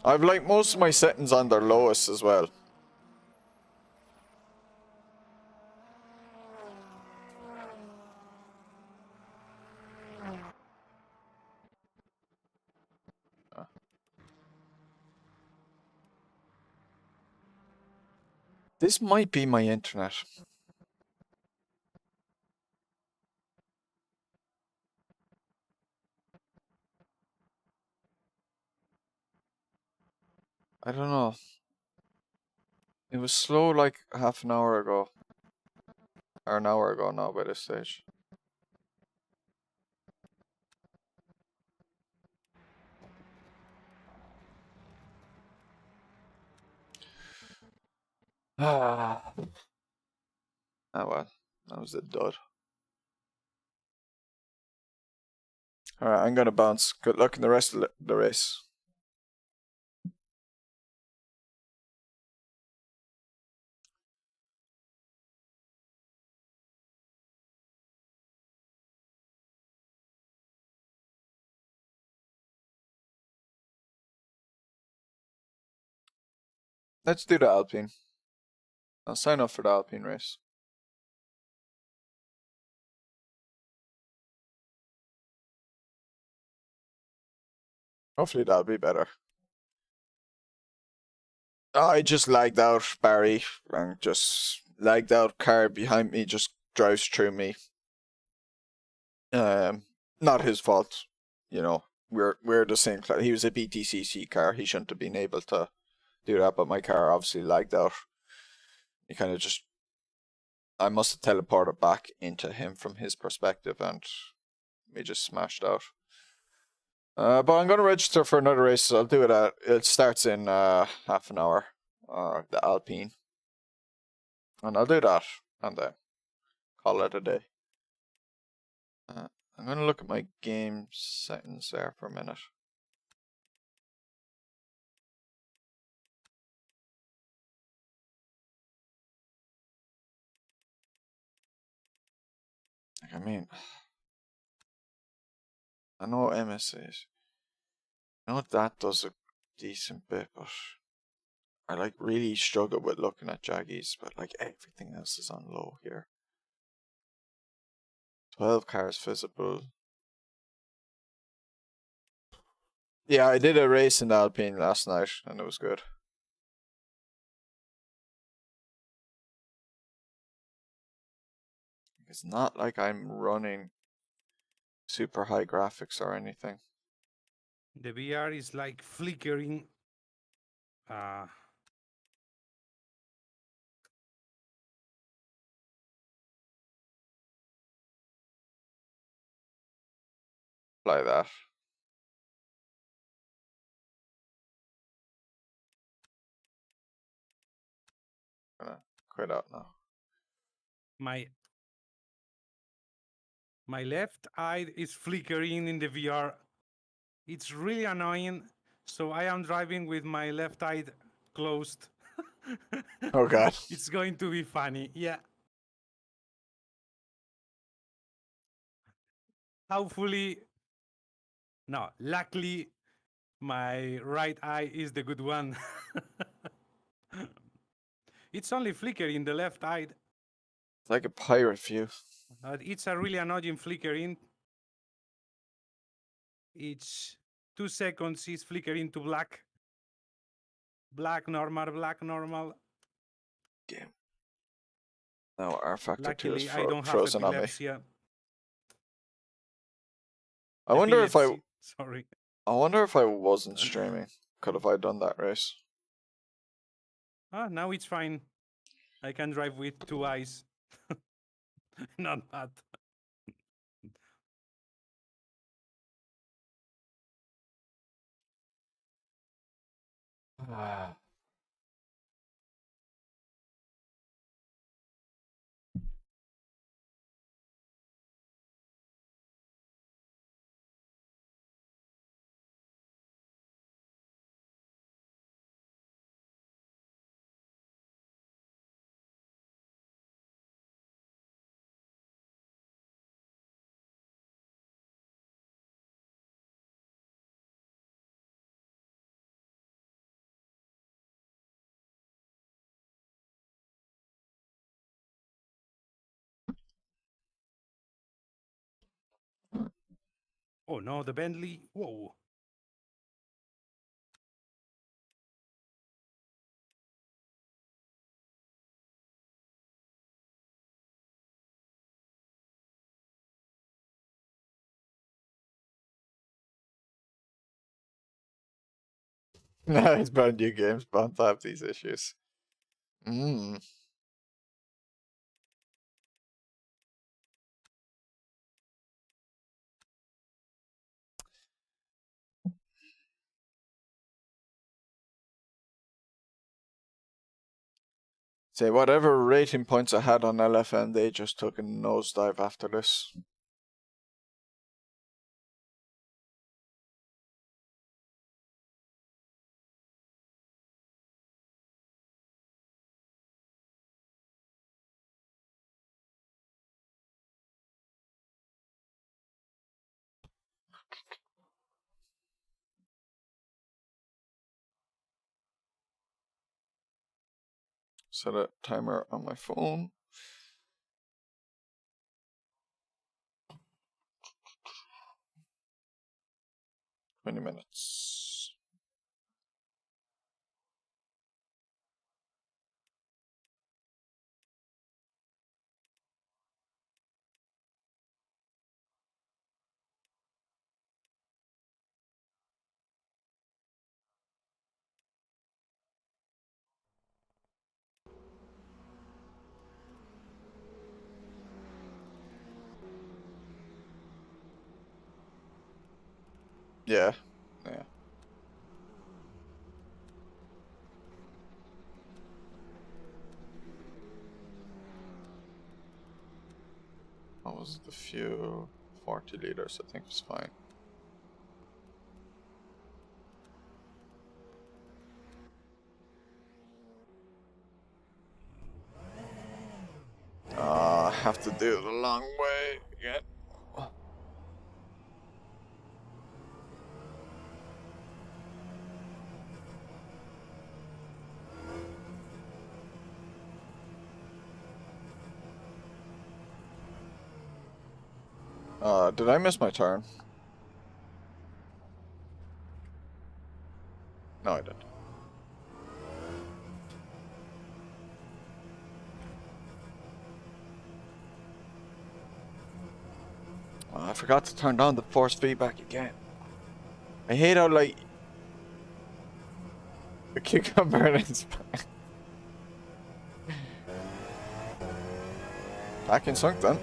I've like most of my settings on their lowest as well. This might be my internet. I don't know. It was slow like half an hour ago. Or an hour ago now by this stage. Ah. Oh well, that was a dud. Alright, I'm gonna bounce. Good luck in the rest of the race. Let's do the Alpine. I'll sign up for the Alpine race. Hopefully that'll be better. I just lagged out, Barry, and just lagged out. Car behind me just drives through me. Not his fault, you know. We're the same class. He was a BTCC car. He shouldn't have been able to do that, but my car obviously lagged out. He kind of just, I must have teleported back into him from his perspective, and we just smashed out. But I'm going to register for another race. I'll do it it starts in half an hour, the Alpine. And I'll do that and then call it a day. I'm going to look at my game settings there for a minute. I mean, I know MSAs. I know that does a decent bit, but I like really struggle with looking at Jaggies, but like everything else is on low here. 12 cars visible. Yeah, I did a race in the Alpine last night and it was good. It's not like I'm running super high graphics or anything. The VR is like flickering. Apply that. I'm gonna quit out now. My left eye is flickering in the VR. It's really annoying. So I am driving with my left eye closed. Oh god. It's going to be funny. Yeah. Hopefully, no, luckily, my right eye is the good one. It's only flickering the left eye. It's like a pirate view. It's a really annoying flickering. Each 2 seconds is flickering to black. Black, normal, black, normal. Game. Now rFactor 2 is Luckily, I don't have frozen on me. epilepsy. I wonder if Sorry. I wonder if I wasn't streaming. Could have I done that race? Now it's fine. I can drive with 2 eyes. Not bad. Oh no, the Bentley. Whoa. No, it's brand new games bound to have these issues. Say whatever rating points I had on LFM, they just took a nosedive after this. Set a timer on my phone. $20. Yeah. Yeah. What was the fuel? 40 liters, I think it's fine. I have to do it the long way again. Did I miss my turn? No, I didn't. Oh, I forgot to turn on the force feedback again. I hate how, like, the cucumber is back in sync then.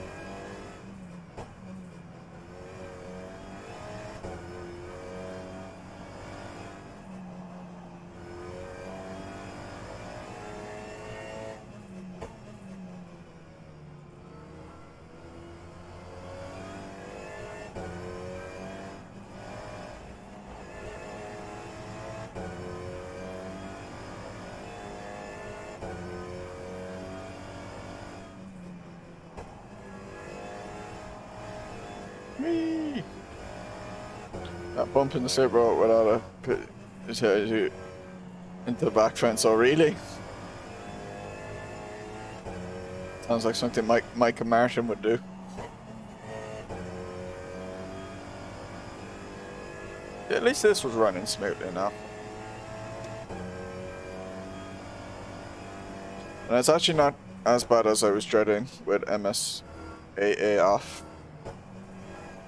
Whee! That bump in the slip road without a pit is you into the back fence. Oh, really? Sounds like something Mike and Martin would do. Yeah, at least this was running smoothly now. And it's actually not as bad as I was dreading with MSAA off.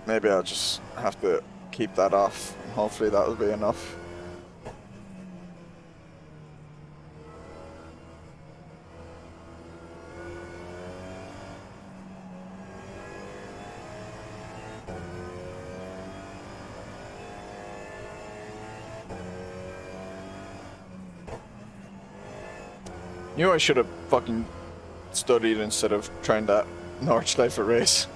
Maybe I'll just have to keep that off, and hopefully that'll be enough. Knew I should have fucking studied instead of trying that Nordschleife race.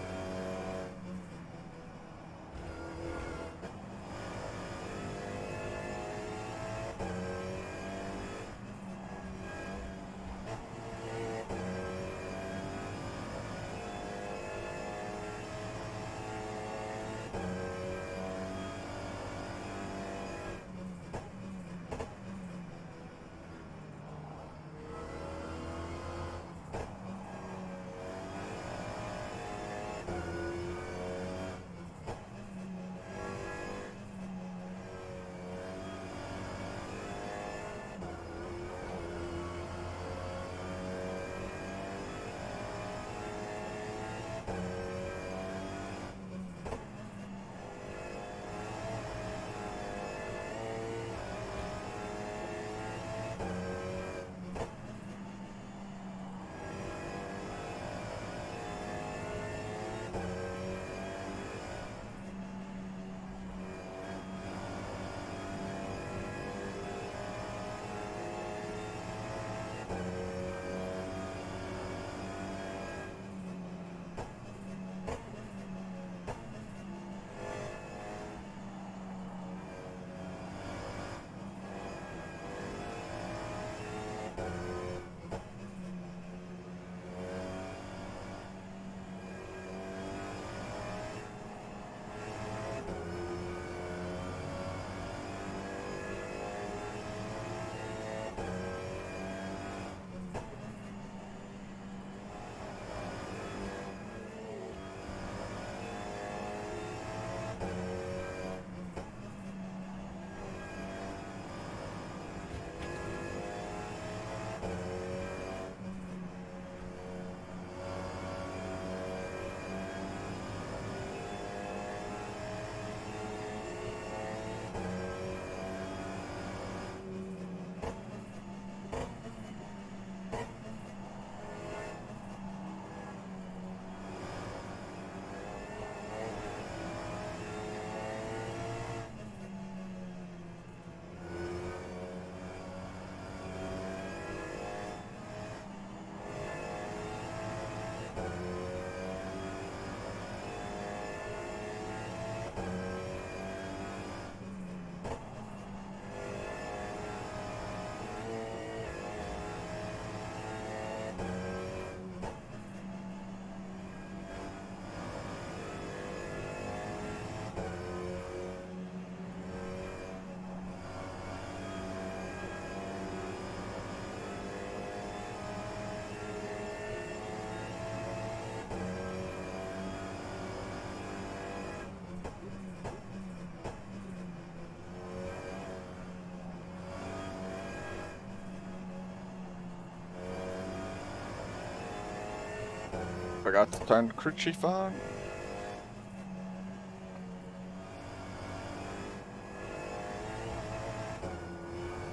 Forgot to turn the crew chief on.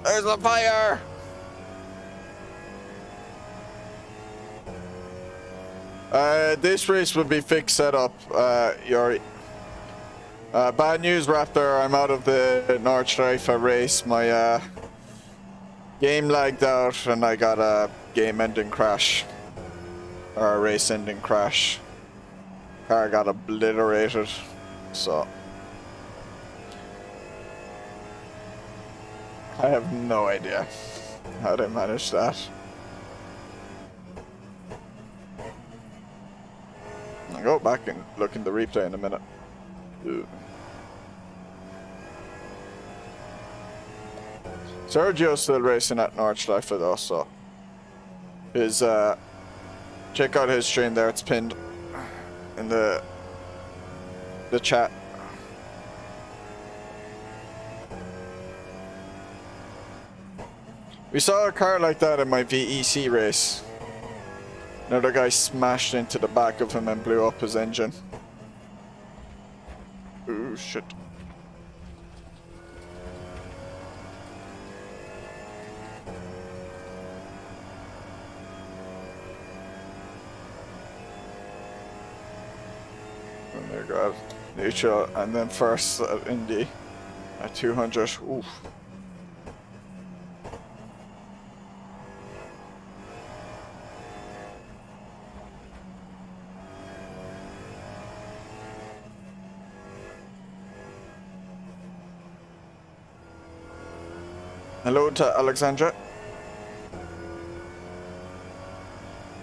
There's a fire! This race will be fixed setup, Yuri. Bad news, Raptor. I'm out of the Nordschleife race. My game lagged out and I got a game-ending crash. Or a race-ending crash. Car got obliterated. So I have no idea how they managed that. I'll go back and look in the replay in a minute. Ooh. Sergio's still racing at Nordschleife though, so his check out his stream there, it's pinned in the chat. We saw a car like that in my VEC race. Another guy smashed into the back of him and blew up his engine. Ooh, shit. And there you go. Neutral, and then first at Indy at 200. Oof. Hello to Alexandra.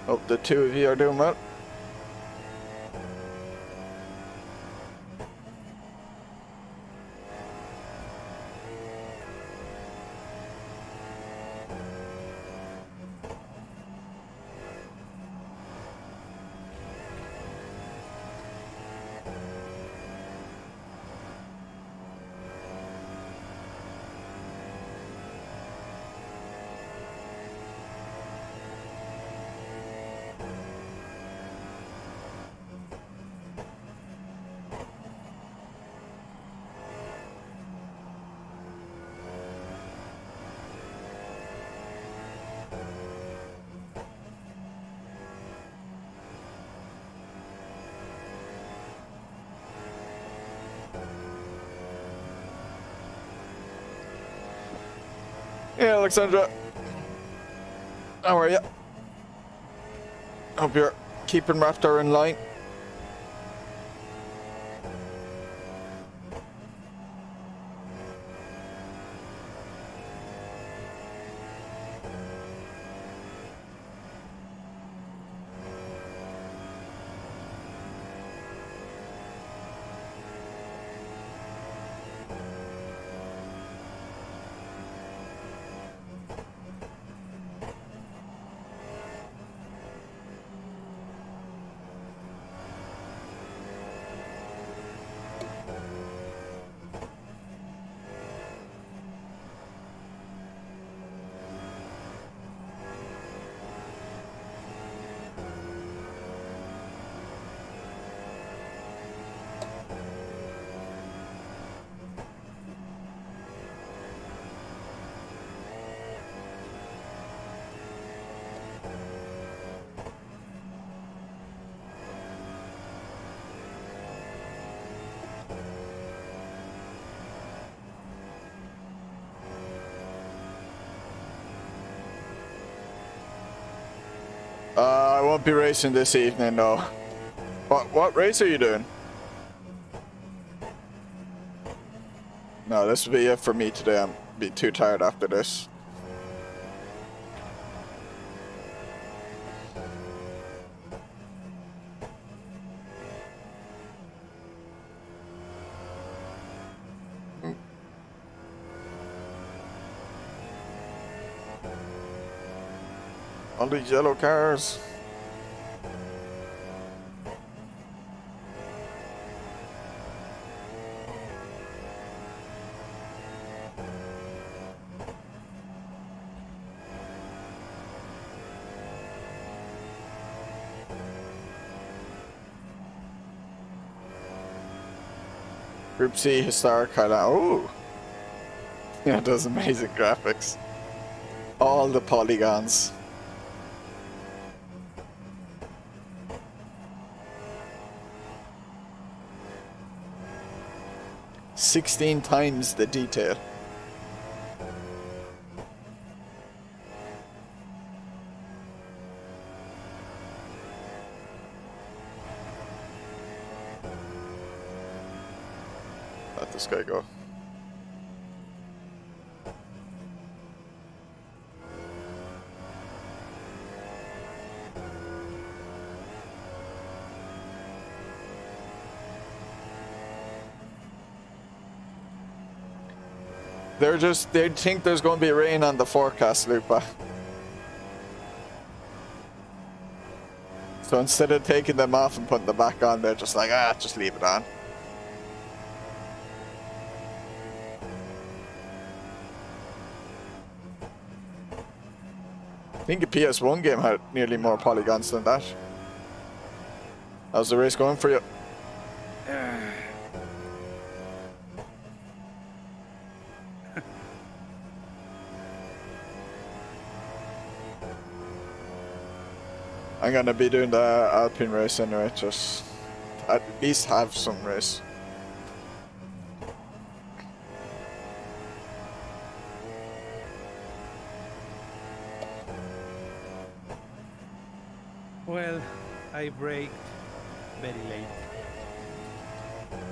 Hope the two of you are doing well. Hey Alexandra, how are you? Hope you're keeping Raptor in line. I won't be racing this evening, though. What race are you doing? No, this will be it for me today. I'm be too tired after this. All these yellow cars. Group C historic highlight. Oh, yeah, it does amazing graphics. All the polygons. "16 times the detail." Let this guy go. They think there's going to be rain on the forecast, Lupa. So instead of taking them off and putting them back on, they're just like, just leave it on. I think a PS1 game had nearly more polygons than that. How's the race going for you? I'm gonna be doing the Alpine race anyway, just at least have some race. Well, I braked very late.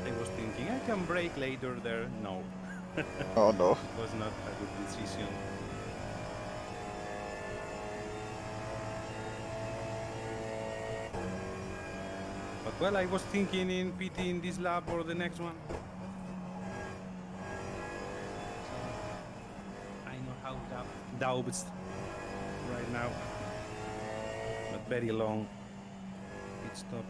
I was thinking I can brake later there. No. Oh no. It was not a good decision. But well, I was thinking in pitting this lap or the next one. So I know how doubts right now. But very long pit stop.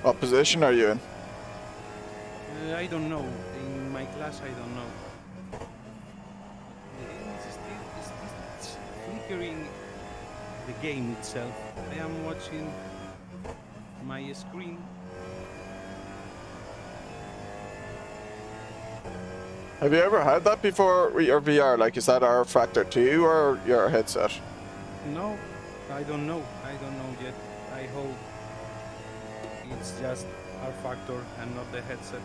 What position are you in? I don't know. In my class, I don't know. It's flickering the game itself. I am watching my screen. Have you ever had that before with your VR? Like, is that rFactor 2 or your headset? No, I don't know. I don't know yet. I hope it's just rFactor and not the headset.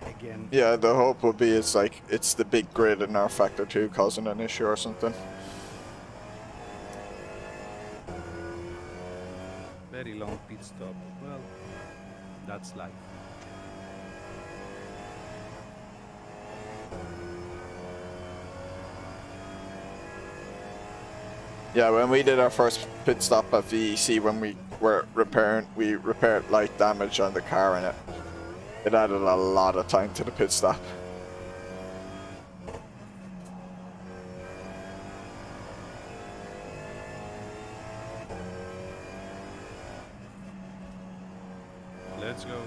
Again. Yeah, the hope would be it's like it's the big grid in rFactor 2 causing an issue or something. Very long pit stop. Well, that's life. Yeah, when we did our first pit stop at VEC, when we were we repaired light damage on the car, and it added a lot of time to the pit stop. Let's go.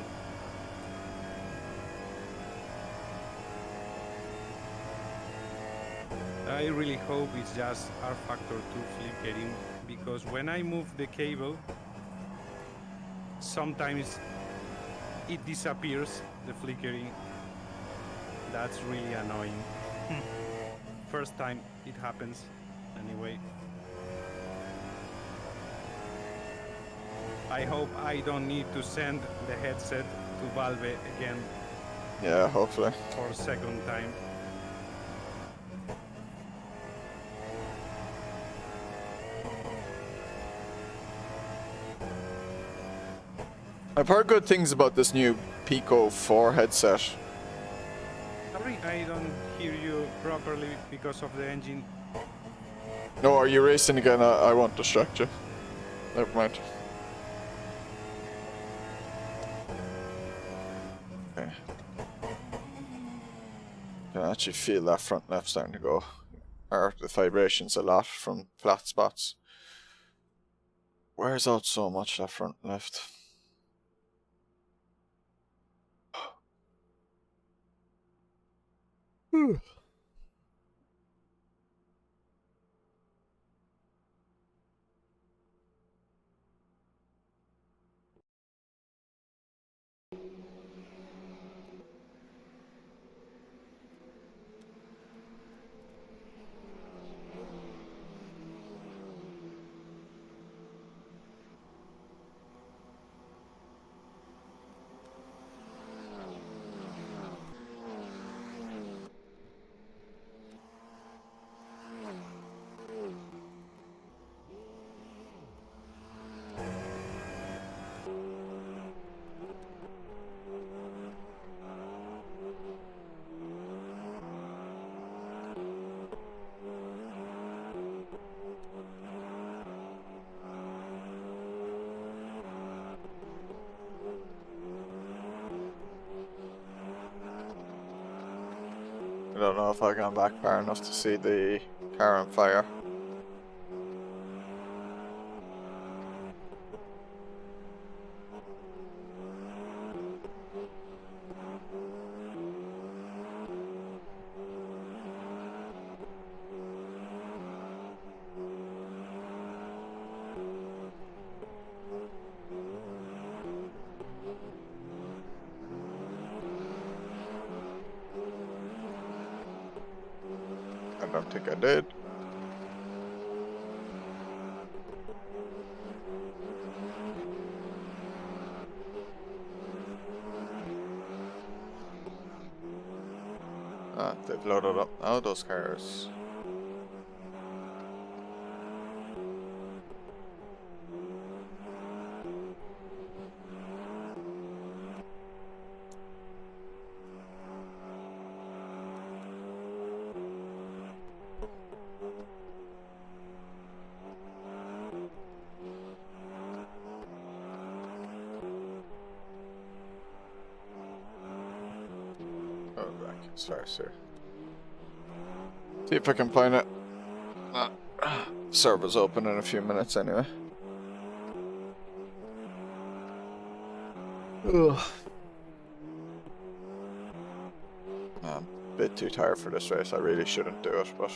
I really hope it's just rFactor 2 flickering, because when I move the cable, sometimes it disappears, the flickering. That's really annoying. First time it happens, anyway. I hope I don't need to send the headset to Valve again. Yeah, hopefully. For a second time. I've heard good things about this new Pico 4 headset. Sorry, I don't hear you properly because of the engine. No, are you racing again? I won't distract you. Never mind. Okay. I can actually feel that front left starting to go. Or the vibrations a lot from flat spots. Wears out so much, that front left. I don't know if I gone back far enough to see the car on fire. I don't think I did. Ah, they've loaded up now, those cars. Oh, back as fast here. See if I can find it. Server's open in a few minutes anyway. Ugh. I'm a bit too tired for this race. I really shouldn't do it, but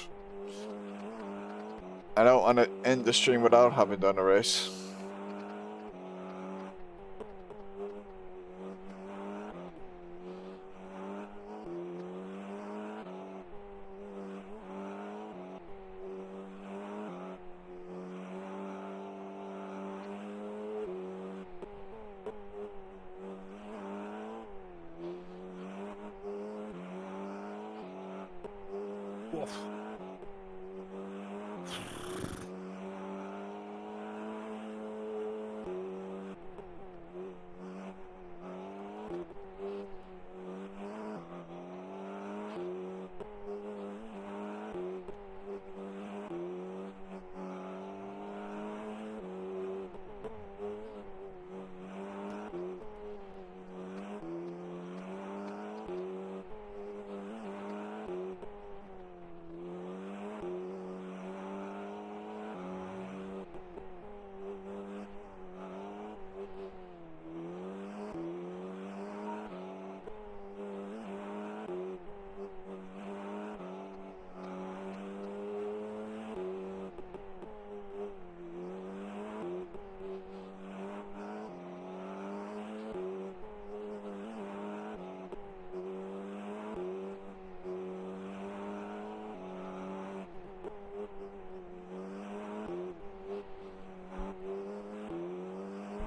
I don't want to end the stream without having done a race. Woof.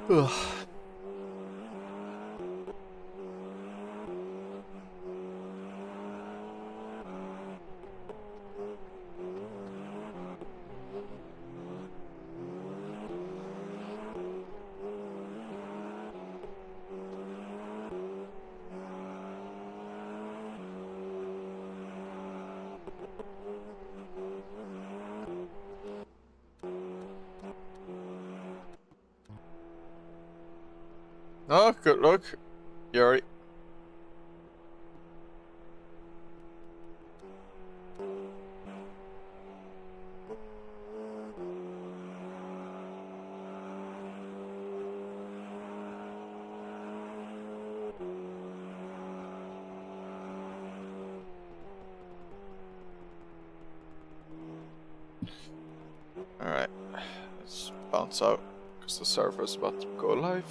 Ugh. Oh, good luck, Yuri. Alright, let's bounce out because the server is about to go live.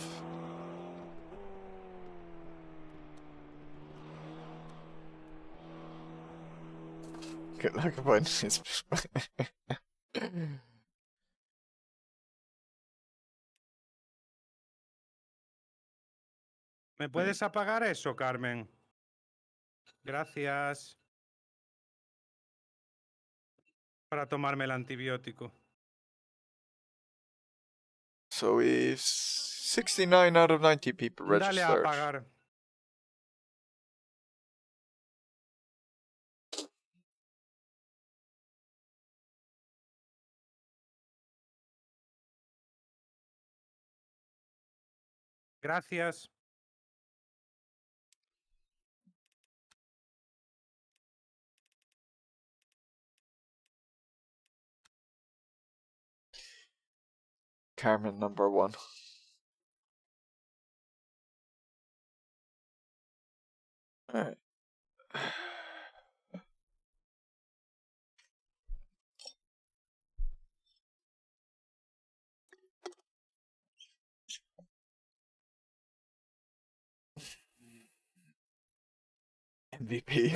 Good luck finding this. ¿Me puedes apagar eso, Carmen? Gracias. Para tomarme el antibiótico. So we've 69 out of 90 people Dale a registered. apagar. Gracias. Carmen #1. Alright. MVP.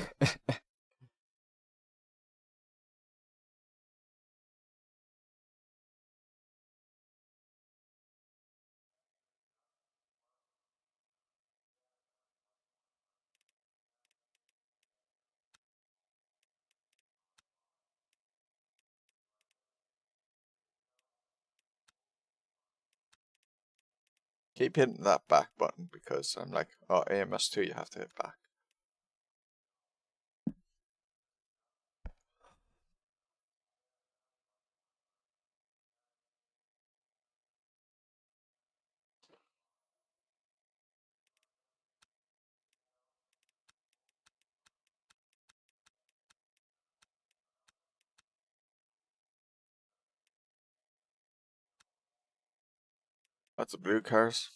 Keep hitting that back button because I'm like, oh, AMS2, you have to hit back. That's the blue cars.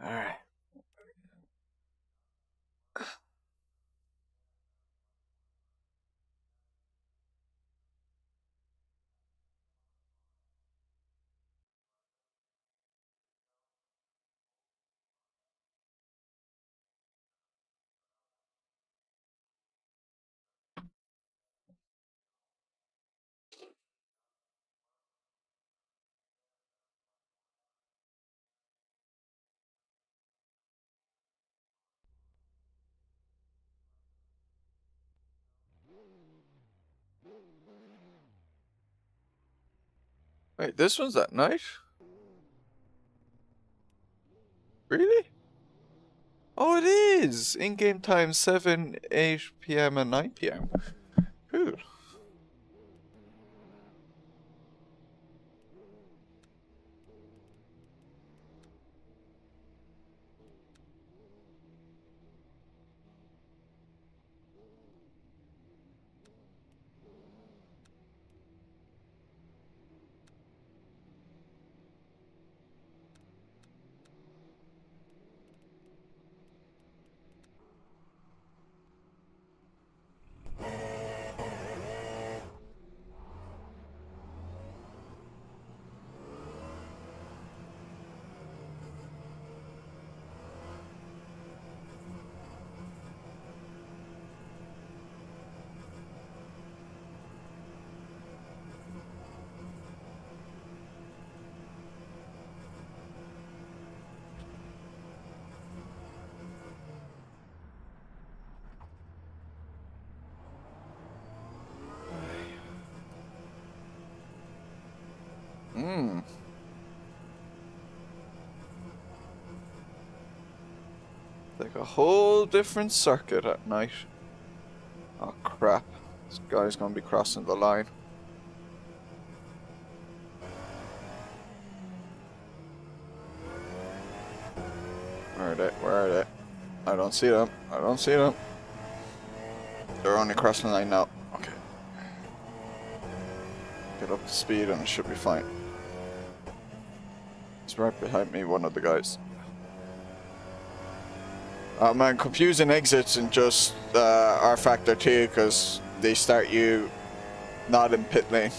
Alright. Wait, this one's at night? Really? Oh, it is! In-game time 7, 8 p.m. and 9 p.m. Cool. Like a whole different circuit at night. Oh crap. This guy's gonna be crossing the line. Where are they? Where are they? I don't see them. I don't see them. They're only crossing the line now. Okay. Get up to speed and it should be fine. He's right behind me, one of the guys. Man, confusing exits in just rFactor 2 because they start you not in pit lane.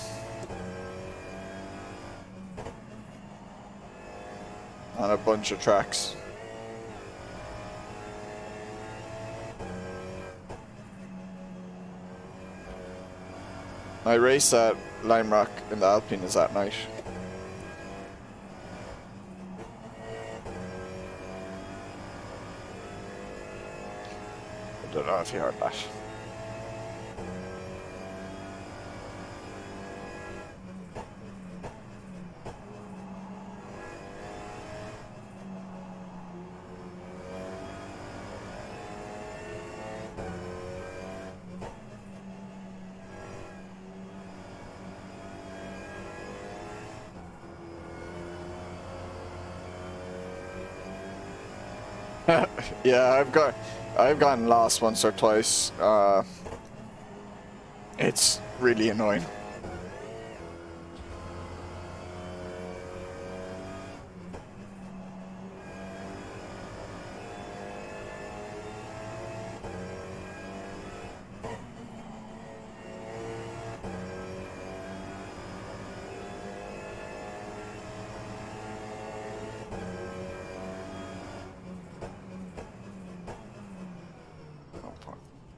bunch of tracks. My race at Lime Rock in the Alpine is at night. I don't know if you heard that. Yeah, I've gotten lost once or twice. It's really annoying.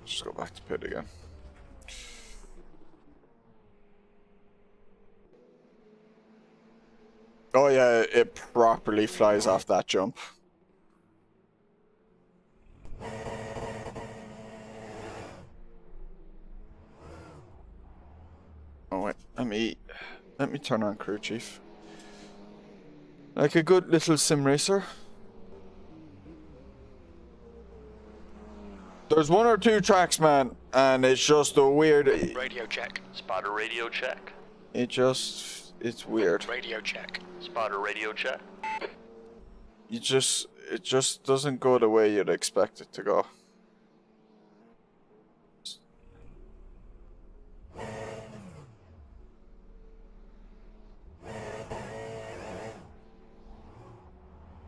Just go back to pit again. Oh yeah, it properly flies off that jump. Oh wait, let me turn on crew chief. Like a good little sim racer. There's one or two tracks, man, and it's just a weird... Radio check. Spotter radio check. It's weird. Radio check. Spotter radio check. It just doesn't go the way you'd expect it to go.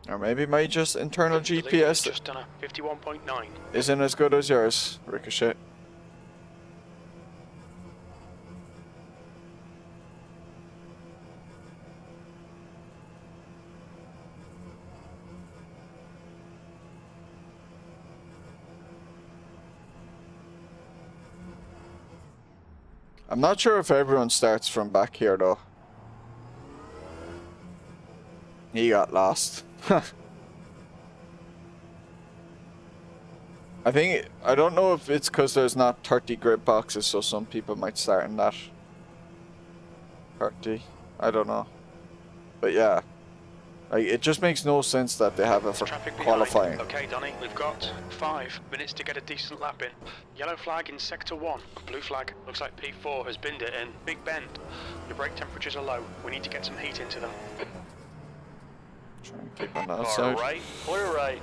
Or maybe my just internal GPS just done a 51.9. isn't as good as yours, Ricochet. I'm not sure if everyone starts from back here though. He got lost. I don't know if it's because there's not 30 grid boxes, so some people might start in that 30. I don't know, but yeah, like it just makes no sense that they have it for qualifying. Okay, Donny, we've got 5 minutes to get a decent lap in. Yellow flag in sector 1. Blue flag looks like P4 has binned it in. Big Bend. Your brake temperatures are low. We need to get some heat into them. Try and keep on that Far side. right, clear right.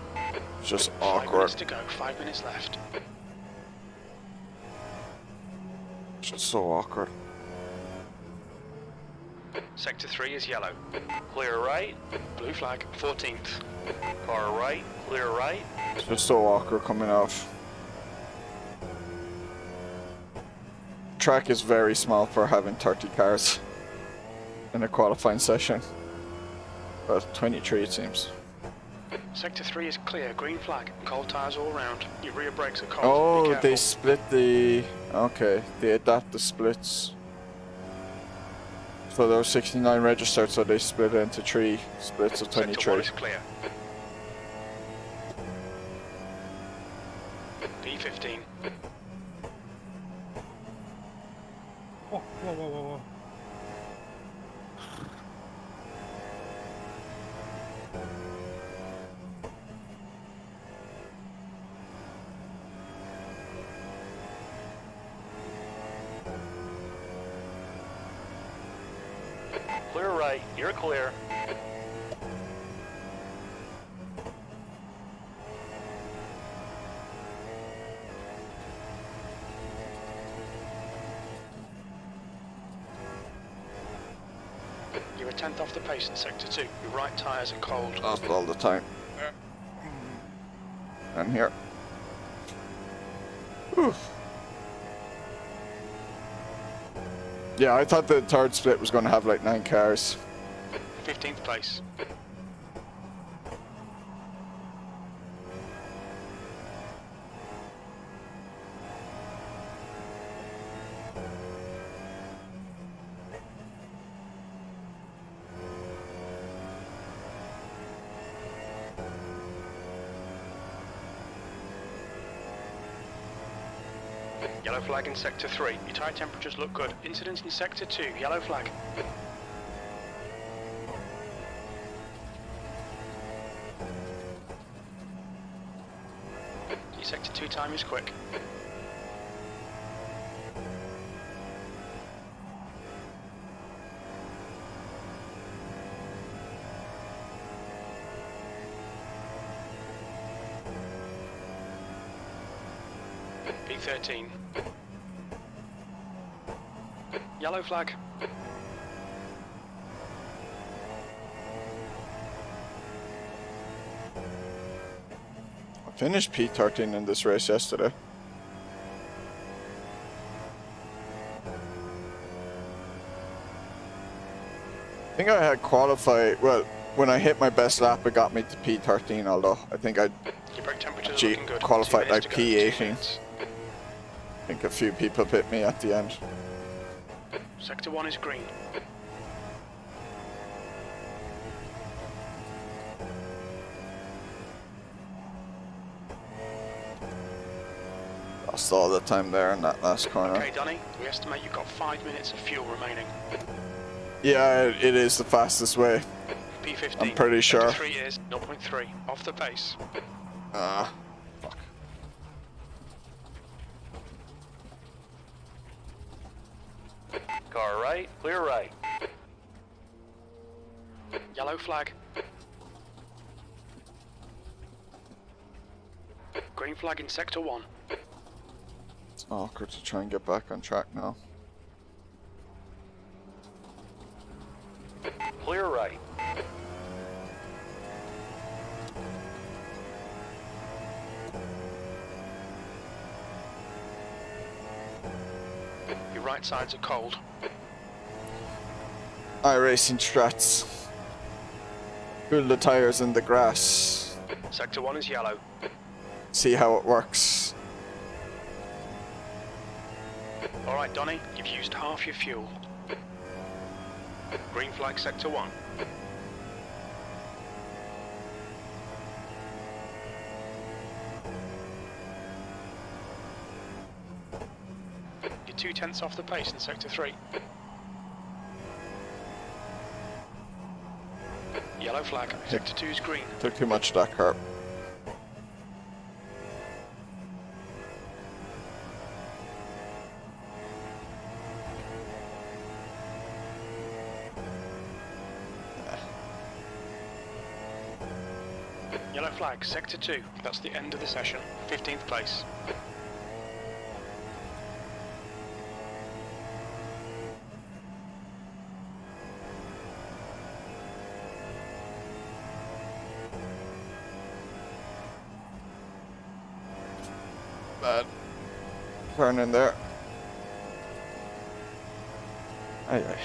It's just 5 awkward. minutes to go. 5 minutes left. It's just so awkward. Sector 3 is yellow. Clear right. Blue flag. 14th. Far right, clear right. It's just so awkward coming off. Track is very small for having 30 cars in a qualifying session. Well, 23 it seems. Sector 3 is clear. Green flag. Cold tires all round. Your rear brakes are cold. Oh, Be they careful. split the... Okay, they adapt the splits. So there were 69 registered, so they split it into 3 splits of 23. Sector 1 is clear. P15. Oh, whoa, whoa, whoa, whoa. Clear right, you're clear. You were 10th off the pace in sector 2. Your right tyres are cold. That's all the time. And here. Oof. Yeah, I thought the third split was going to have like 9 cars. 15th place. Yellow flag in sector 3. Your tyre temperatures look good. Incidents in sector 2. Yellow flag. Your sector 2 time is quick. P13. Yellow flag. I finished P13 in this race yesterday. I think I had qualified, well, when I hit my best lap it got me to P13, although I think I Your brake temperatures are actually looking good. qualified 2 minutes like to go. 2 P18. minutes. I think a few people bit me at the end. Sector 1 is green. Lost all the time there in that last corner. Okay, Danny, we estimate you've got 5 minutes of fuel remaining. Yeah, it is the fastest way. P15. I'm pretty sure. Sector 3 is 0.3. Off the pace. Fuck. Car right, clear right. Yellow flag. Green flag in sector 1. It's awkward to try and get back on track now. Clear right. Your right sides are cold. iRacing strats. Pull the tires in the grass. Sector 1 is yellow. See how it works. Alright, Donny, you've used half your fuel. Green flag sector 1. You're 2/10 off the pace in sector 3. Yellow flag, sector 2 is green. Took too much of that curb. Yellow flag, sector 2. That's the end of the session. 15th place. Bad turn in there. Aye, aye.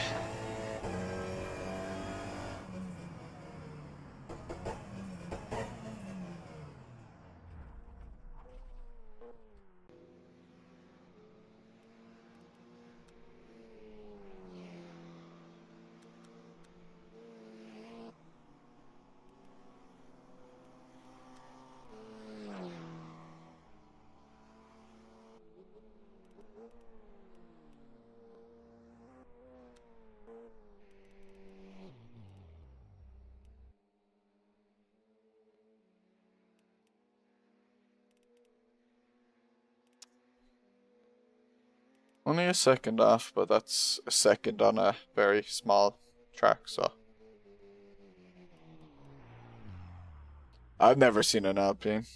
Only a second off, but that's a second on a very small track, so. I've never seen an Alpine.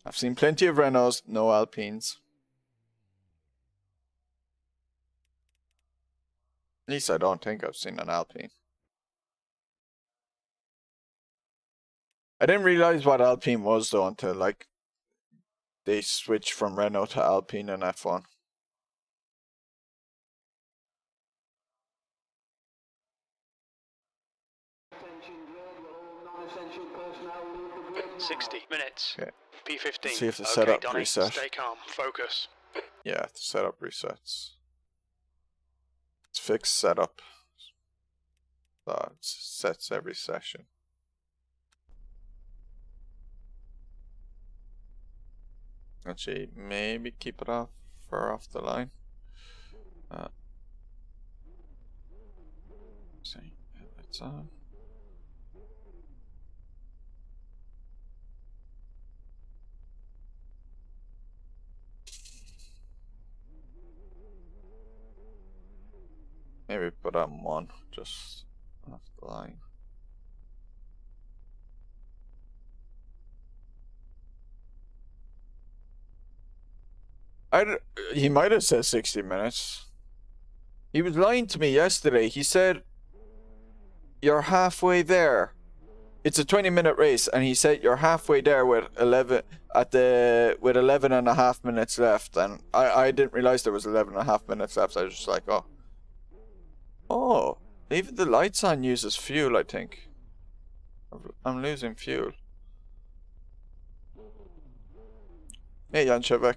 I've seen plenty of Renaults, no Alpines. At least I don't think I've seen an Alpine. I didn't realize what Alpine was though until like they switched from Renault to Alpine in F1. Grid, 60 minutes. Okay. P15. See if the setup Donny, reset. stay calm. Focus. Yeah, the setup resets. It's fixed setup. So it sets every session. Actually, maybe keep it off off the line. See, it's on. Maybe put on one, just off the line. He might have said 60 minutes. He was lying to me yesterday. He said, you're halfway there. It's a 20-minute race, and he said you're halfway there with 11 with 11 and a half minutes left. And I didn't realize there was 11 and a half minutes left. I was just like, oh, even the lights on uses fuel, I think. I'm losing fuel. Hey, Jan Shevek.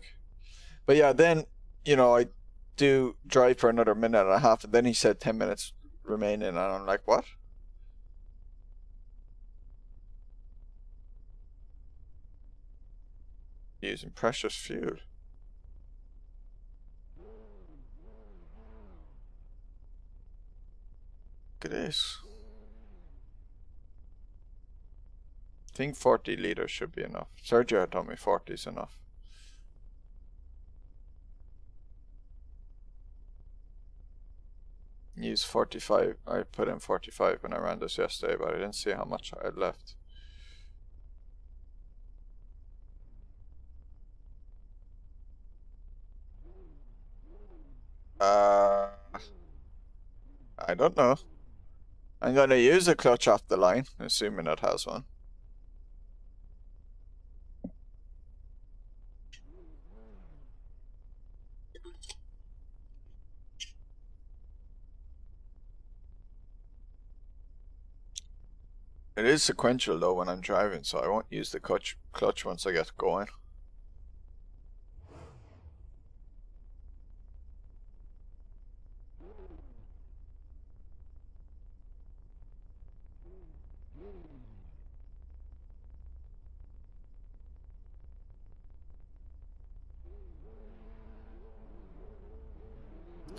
But yeah, then, you know, I do drive for another minute and a half, and then he said 10 minutes remaining, and I'm like, what? Using precious fuel. Look at this. I think 40 liters should be enough. Sergio told me 40 is enough. Use 45. I put in 45 when I ran this yesterday, but I didn't see how much I had left. I don't know. I'm gonna use a clutch off the line, assuming it has one. It is sequential though when I'm driving, so I won't use the clutch once I get going.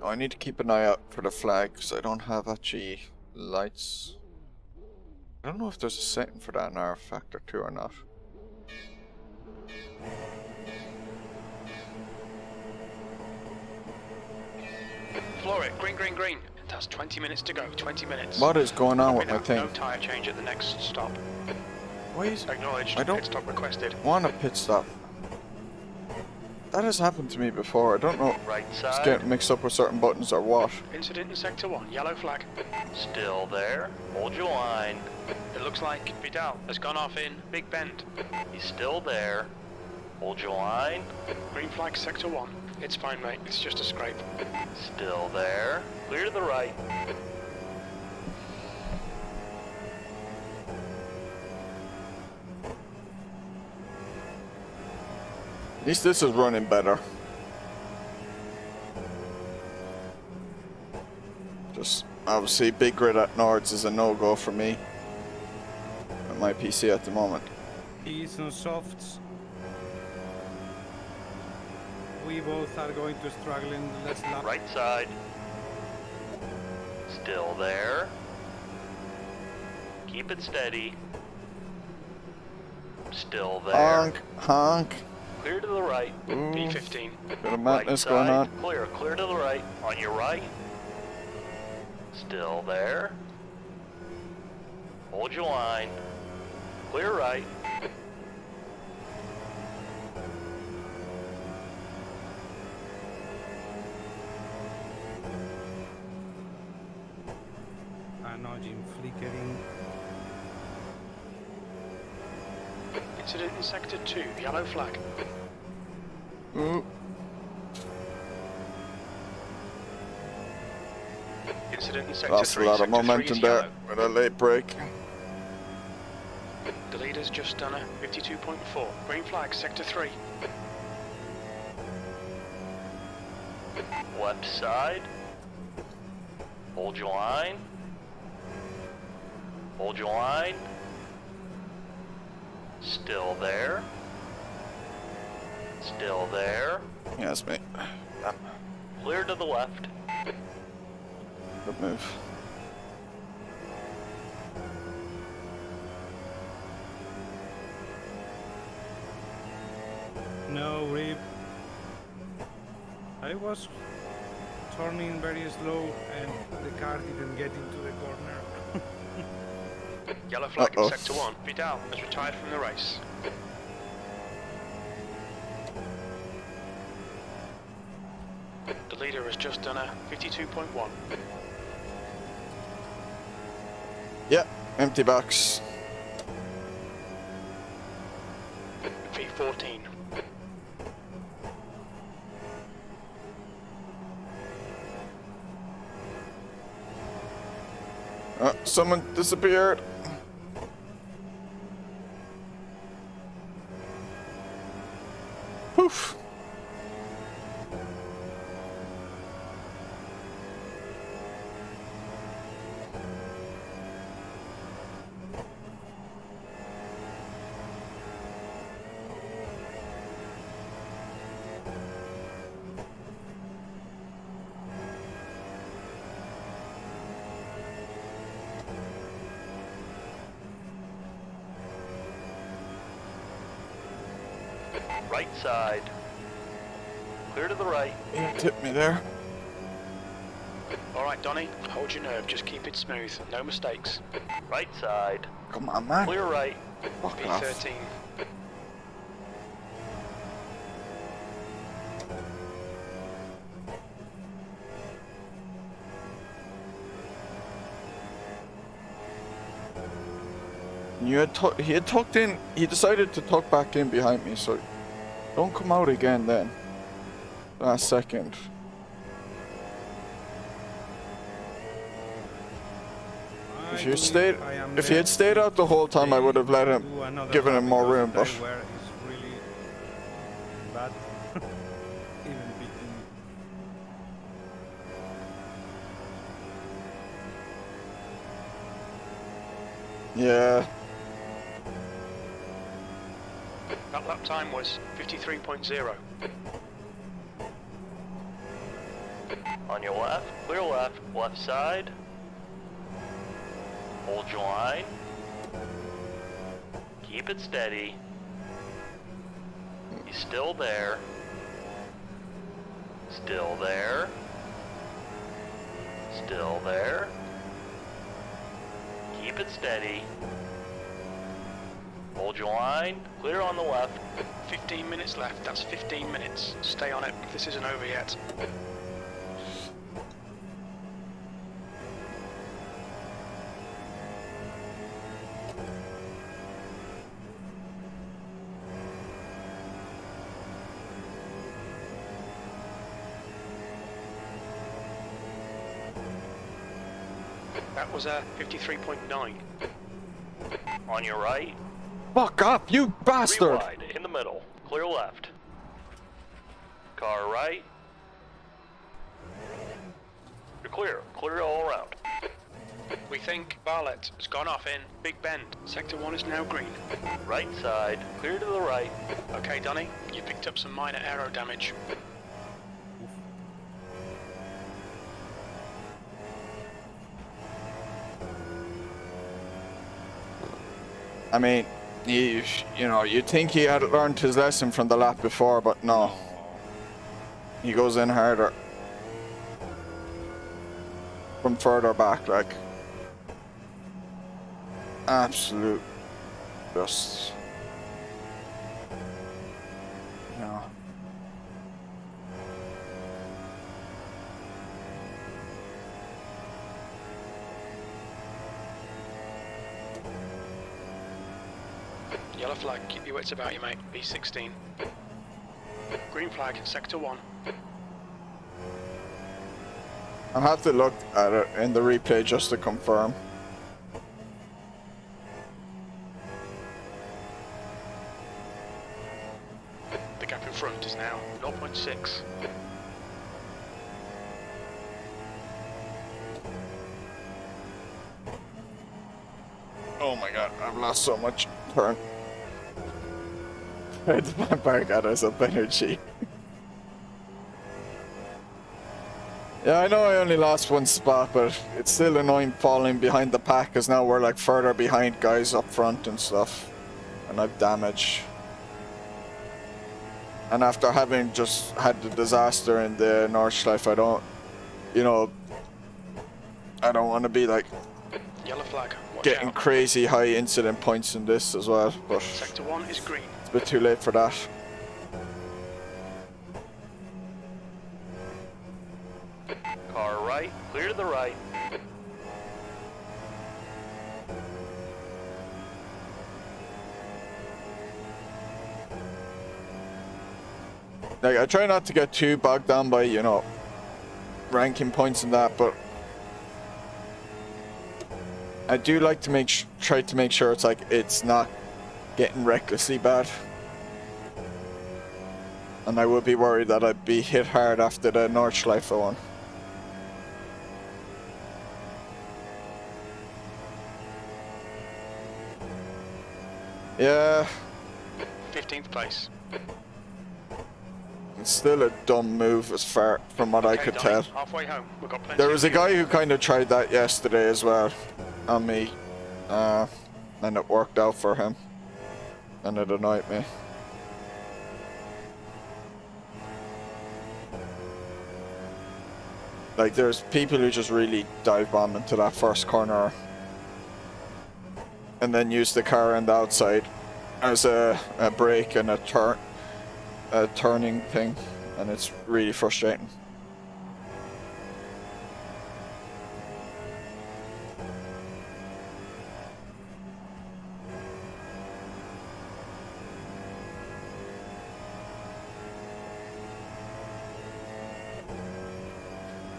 Oh, I need to keep an eye out for the flag because I don't have actually lights. I don't know if there's a setting for that in rFactor 2 or not. Floor it, green, green, green. That's 20 minutes to go, 20 minutes. What is going on with my thing? No tyre change at the next stop. Why is... Acknowledged, I don't pit stop requested. want a pit stop. That has happened to me before. I don't know Right if side. it's getting mixed up with certain buttons or what. Incident in sector 1, yellow flag. Still there. Hold your line. It looks like Vidal has gone off in Big Bend. He's still there. Hold your line. Green flag sector 1. It's fine, mate. It's just a scrape. Still there. Clear to the right. At least this is running better. Just obviously big grid at Nords is a no-go for me at my PC at the moment. He's on softs. We both are going to struggle in the last lap. Right side. Still there. Keep it steady. Still there. Honk, honk. Clear to the right. Ooh, P15. bit of Right madness going side. on. Clear. Clear to the right. On your right. Still there. Hold your line. Clear right. Anogen flickering. Incident in sector 2, yellow flag. Ooh, Incident in sector lost 3, a lot of sector 3 momentum is there yellow. with a late break. The leader's just done a 52.4. Green flag, sector 3. Left side. Hold your line. Hold your line. Still there. Still there. Yeah, that's me. Clear to the left. Good move. No, Rip. I was turning very slow and the car didn't get into the corner. Yellow flag Uh-oh. in Sector 1. Vidal has retired from the race. The leader has just done a 52.1. Yeah, empty box. V14. Someone disappeared. Poof. Right side. Clear to the right. You tipped me there. Alright, Donny, hold your nerve, just keep it smooth, no mistakes. Right side. Come on, man. Clear right. Fuck off. V13. He had tucked in. He decided to tuck back in behind me, so don't come out again then. Last second. If he had stayed out the whole time, I would have let him, given him more room. But Where is really bad. Even beating. yeah, That lap time was 53.0. On your left. Clear left. Left side. Hold your line. Keep it steady. He's still there. Still there. Still there. Keep it steady. Hold your line. Clear on the left. 15 minutes left, that's 15 minutes. Stay on it, this isn't over yet. That was a 53.9. On your right. fuck off, you bastard! Wide in the middle. Clear left. Car right. You're clear. Clear all around. We think Barlett has gone off in Big Bend. Sector 1 is now green. Right side. Clear to the right. Okay, Donny, you picked up some minor aero damage. I mean, you know, you'd think he had learned his lesson from the lap before, but no. He goes in harder. From further back, like. Absolute. Just. You know. Yellow flag, keep your wits about you, mate. B16. Green flag, Sector 1. I'll have to look at it in the replay just to confirm. The gap in front is now 0.6. Oh my god, I've lost so much turn. My Bargata is up energy. Yeah, I know I only lost one spot, but it's still annoying falling behind the pack because now we're like further behind guys up front and stuff. And I've damage. And after having just had the disaster in the Nordschleife, I don't, you know, I don't want to be like Yellow flag. Watch getting out. crazy high incident points in this as well, but Sector 1 is green. it's a bit too late for that. Car right, clear to the right. Like, I try not to get too bogged down by, you know, ranking points and that, but I do like to try to make sure it's like it's not getting recklessly bad. And I would be worried that I'd be hit hard after the Nordschleife one. Yeah, 15th place. it's still a dumb move as far from what I Okay, could Donny, tell. halfway home. We've got plenty There of was a fuel. guy who kind of tried that yesterday as well on me, and it worked out for him, and it annoyed me. Like, there's people who just really dive bomb into that first corner and then use the car on the outside as a brake and a turning thing, and it's really frustrating.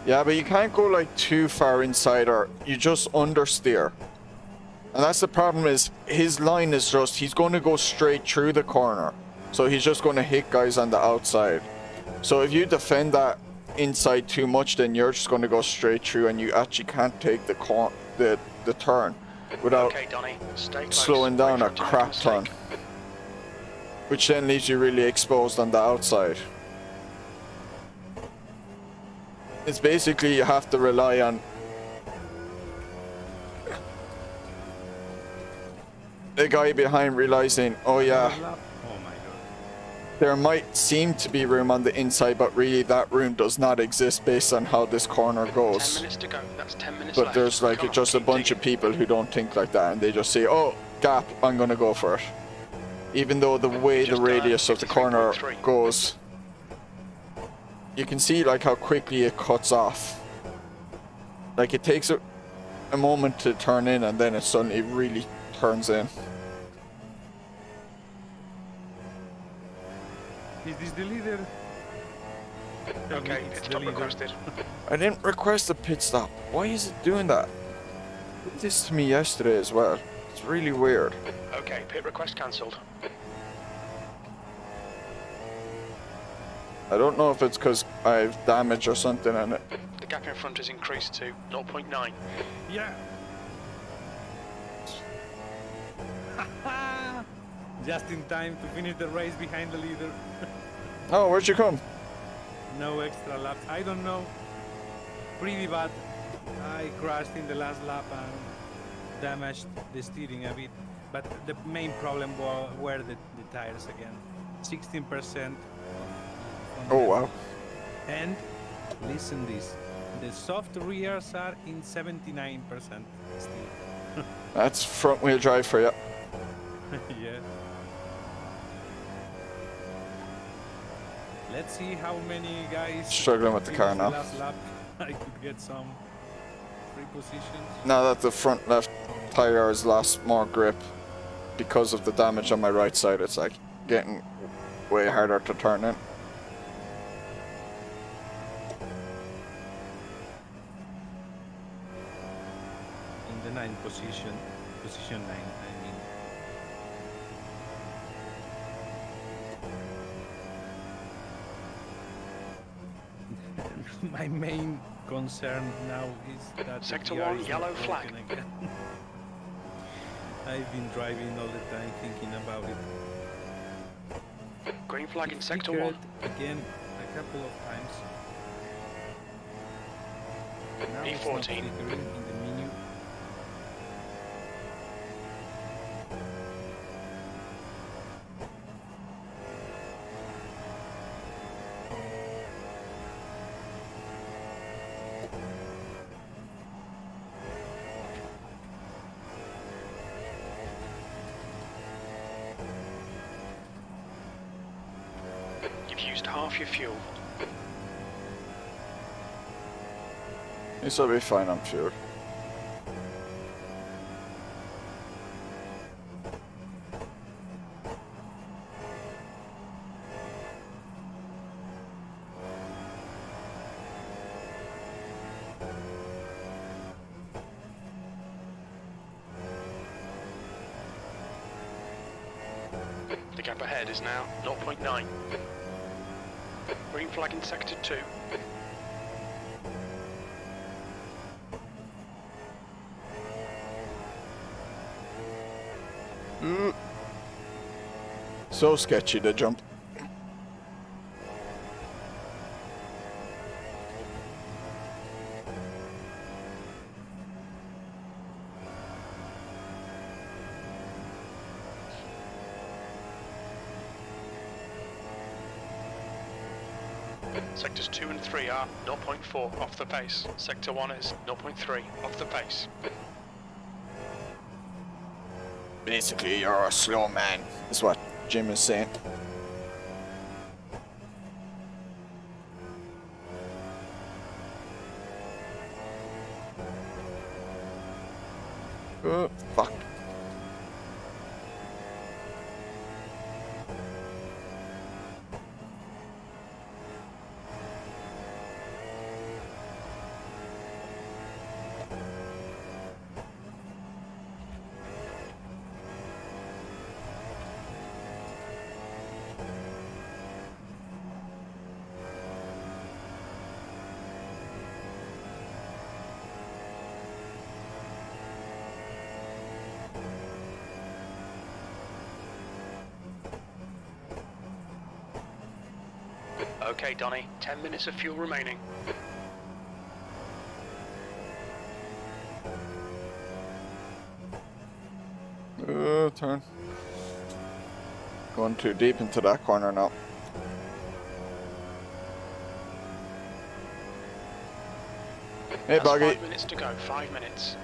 Yeah, but you can't go like too far inside, or you just understeer. And that's the problem, is his line is just, he's going to go straight through the corner. So he's just going to hit guys on the outside. So if you defend that inside too much, then you're just going to go straight through, and you actually can't take the turn without Okay, Donny, stay close. slowing down Wait a for him to make crap mistake. ton. Which then leaves you really exposed on the outside. It's basically you have to rely on the guy behind realizing, oh yeah, Oh my god. there might seem to be room on the inside, but really that room does not exist based on how this corner 10 goes. minutes to go. That's 10 minutes But left. there's like Come on, just a keep bunch digging. of people who don't think like that, and they just say, oh, gap, I'm gonna go for it. Even though the way the Just, radius of the corner 53.3. goes, you can see like how quickly it cuts off. Like, it takes a moment to turn in, and then it suddenly really turns in. Is this the leader? Tell me Okay, it's pit the stop leader. requested. I didn't request a pit stop. Why is it doing that? It did this to me yesterday as well. It's really weird. Okay, pit request cancelled. I don't know if it's because I've damage or something in it. The gap in front has increased to 0.9. Yeah. Just in time to finish the race behind the leader. Oh, where'd you come? No extra laps. I don't know. Pretty bad. I crashed in the last lap and damaged the steering a bit. But the main problem were the tires again. 16%. Oh, wow. And listen this. The soft rears are in 79% still. That's front wheel drive for you. Yeah. Let's see how many guys Struggling with the car finish now. last lap. I could get some free positions. Now that the front left tire has lost more grip because of the damage on my right side, it's like getting way harder to turn in. In the ninth position, position 9, I mean. My main concern now is that the Sector GR 1, is not yellow broken flag. again. I've been driving all the time thinking about it. Green flag in It sector flickered 1. again a couple of times. Now it's not E14. flickering in the menu. You've used half your fuel. This will be fine, I'm sure. The gap ahead is now 0.9. Green flag in sector 2. So sketchy, the jump. Sectors 2 and 3 are 0.4 off the pace. Sector 1 is 0.3 off the pace. Basically, you're a slow man, is what Jim is saying. Oh, fuck. Okay, Donny, 10 minutes of fuel remaining. Turn. Going too deep into that corner now. Hey, That's Buggy. 5 minutes to go, 5 minutes.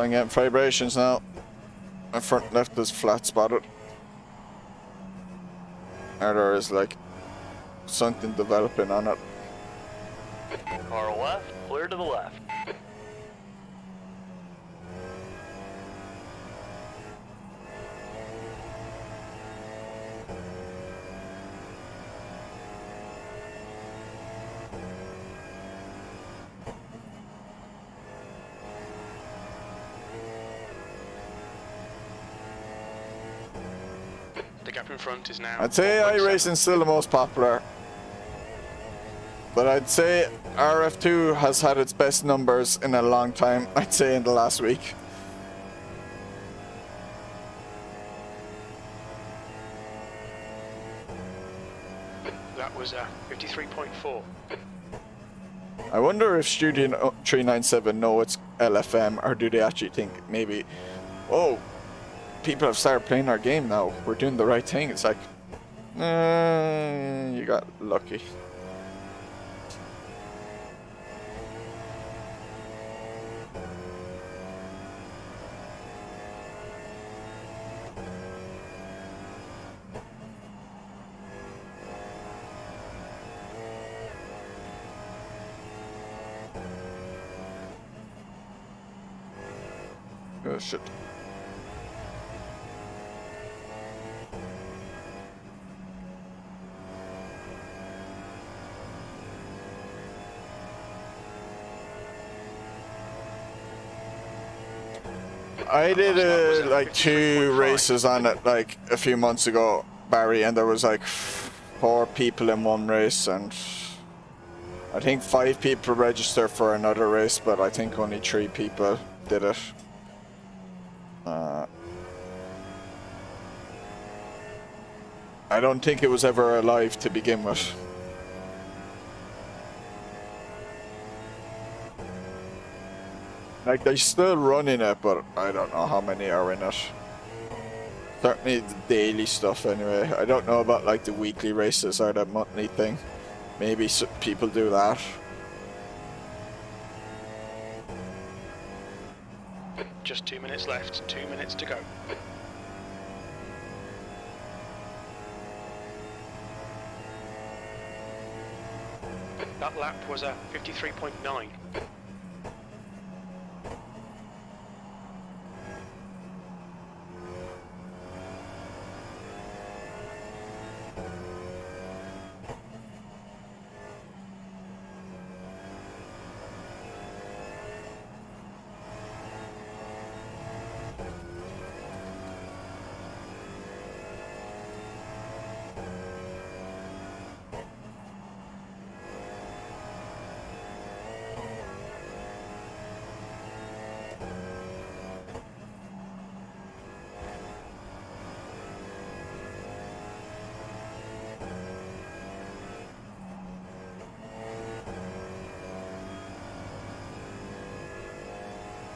I'm getting vibrations now. My front left is flat spotted. Or there is like something developing on it. Car left, clear to the left. The gap in front is now. I'd say 4.7. iRacing's still the most popular. But I'd say rF2 has had its best numbers in a long time. I'd say in the last week. That was 53.4. I wonder if Studio 397 know it's LFM, or do they actually think maybe, oh, people have started playing our game now, we're doing the right thing. It's like, you got lucky. Oh shit. I did Last lap was at like 2 53.5. races on it like a few months ago, Barry, and there was like 4 people in one race, and I think 5 people registered for another race, but I think only 3 people did it. I don't think it was ever alive to begin with. Like, they're still running it, but I don't know how many are in it. Certainly the daily stuff anyway. I don't know about like the weekly races or the monthly thing. Maybe people do that. Just 2 minutes left, 2 minutes to go. That lap was a 53.9.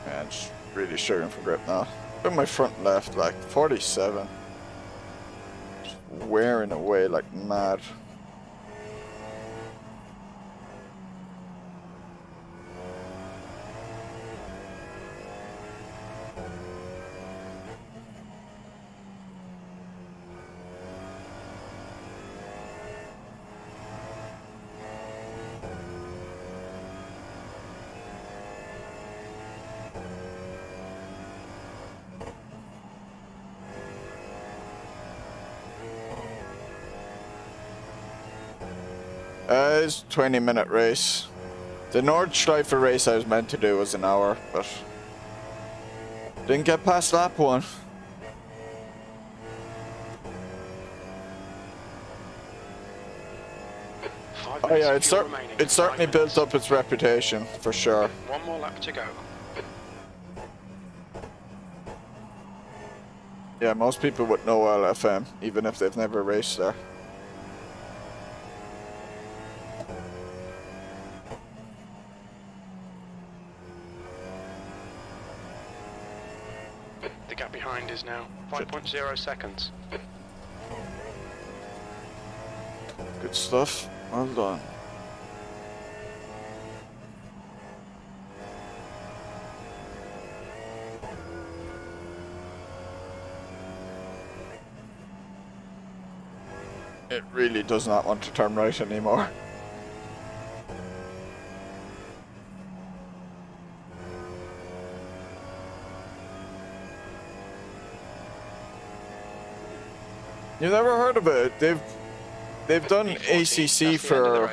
Man, just really struggling for grip now. Look at my front left, like 47. Just wearing away like mad. It's a 20-minute race. The Nordschleife race I was meant to do was an hour, but didn't get past lap 1. Oh yeah, it certainly built up its reputation, for sure. 1 more lap to go. Yeah, most people would know LFM, even if they've never raced there. The gap behind is now 5.0 seconds. Good stuff. Well done. It really does not want to turn right anymore. You've never heard of it? They've done ACC for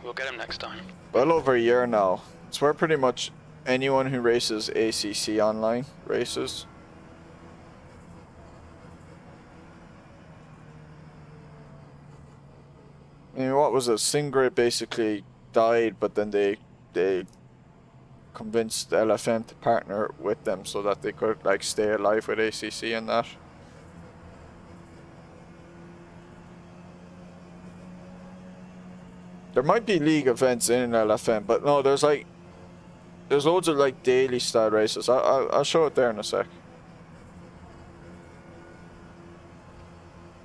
We'll get him next time. well over a year now. It's where pretty much anyone who races ACC online races. I mean, what was it? Stingray basically died, but then they convinced LFM to partner with them so that they could like stay alive with ACC and that. There might be league events in LFM, but no, there's loads of like daily style races. I'll show it there in a sec.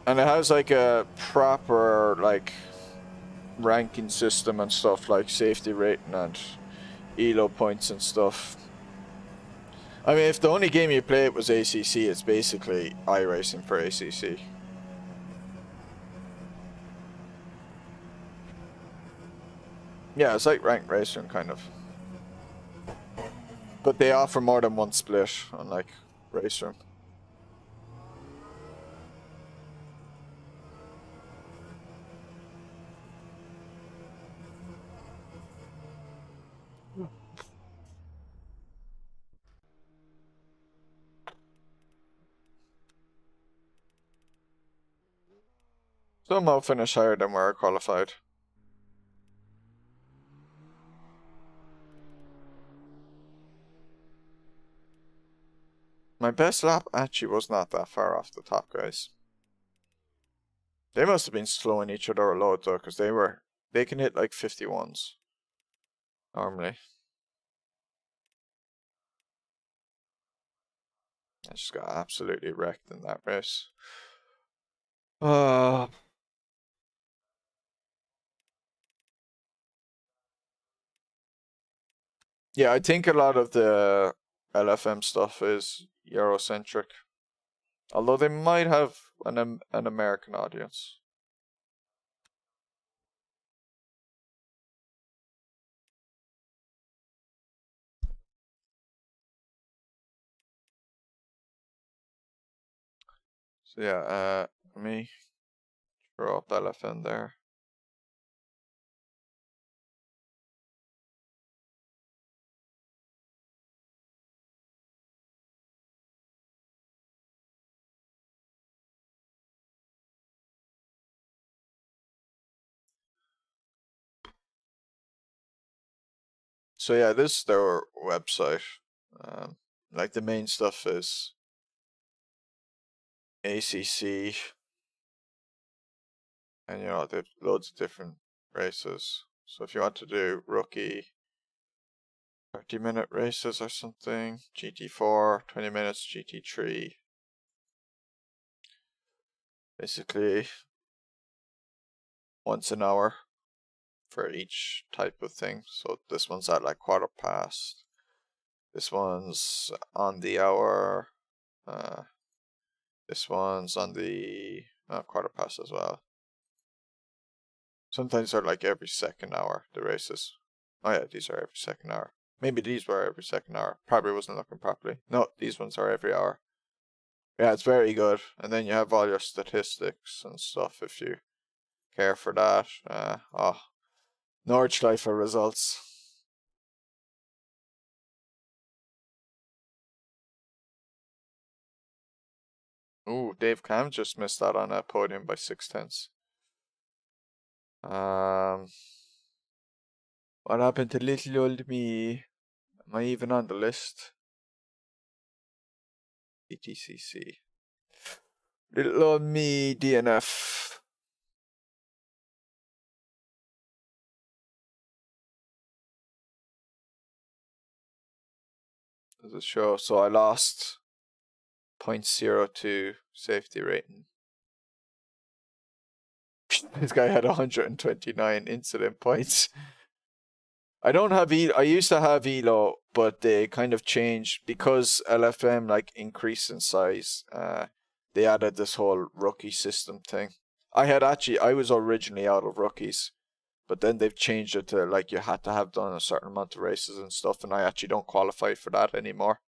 And it has like a proper like ranking system and stuff, like safety rating and elo points and stuff. I mean, if the only game you play it was ACC, it's basically iRacing for ACC. Yeah, it's like ranked racing kind of. But they offer more than one split, unlike Race Room. Somehow finish higher than where I qualified. My best lap actually was not that far off the top guys. They must have been slowing each other a load though, because they can hit like 51s normally. I just got absolutely wrecked in that race. Yeah, I think a lot of the LFM stuff is Eurocentric. Although they might have an American audience. So yeah, let me throw up LFM there. So yeah, this is their website. Like the main stuff is ACC, and you know, they have loads of different races. So if you want to do rookie 30-minute races or something, GT4, 20 minutes, GT3. Basically, once an hour for each type of thing. So this one's at like quarter past. This one's on the hour. This one's on the quarter past as well. Sometimes they're like every second hour, the races. Oh yeah, these are every second hour. Maybe these were every second hour. Probably wasn't looking properly. No, these ones are every hour. Yeah, it's very good. And then you have all your statistics and stuff if you care for that. Nordschleife results. Ooh, Dave Cam just missed out on a podium by 6/10. What happened to little old me? Am I even on the list? BTCC. Little old me, DNF. Does it show? So I lost 0.02 safety rating. This guy had 129 incident points. I don't have I used to have Elo, but they kind of changed because LFM like increased in size. They added this whole rookie system thing. I was originally out of rookies, but then they've changed it to like you had to have done a certain amount of races and stuff, and I actually don't qualify for that anymore.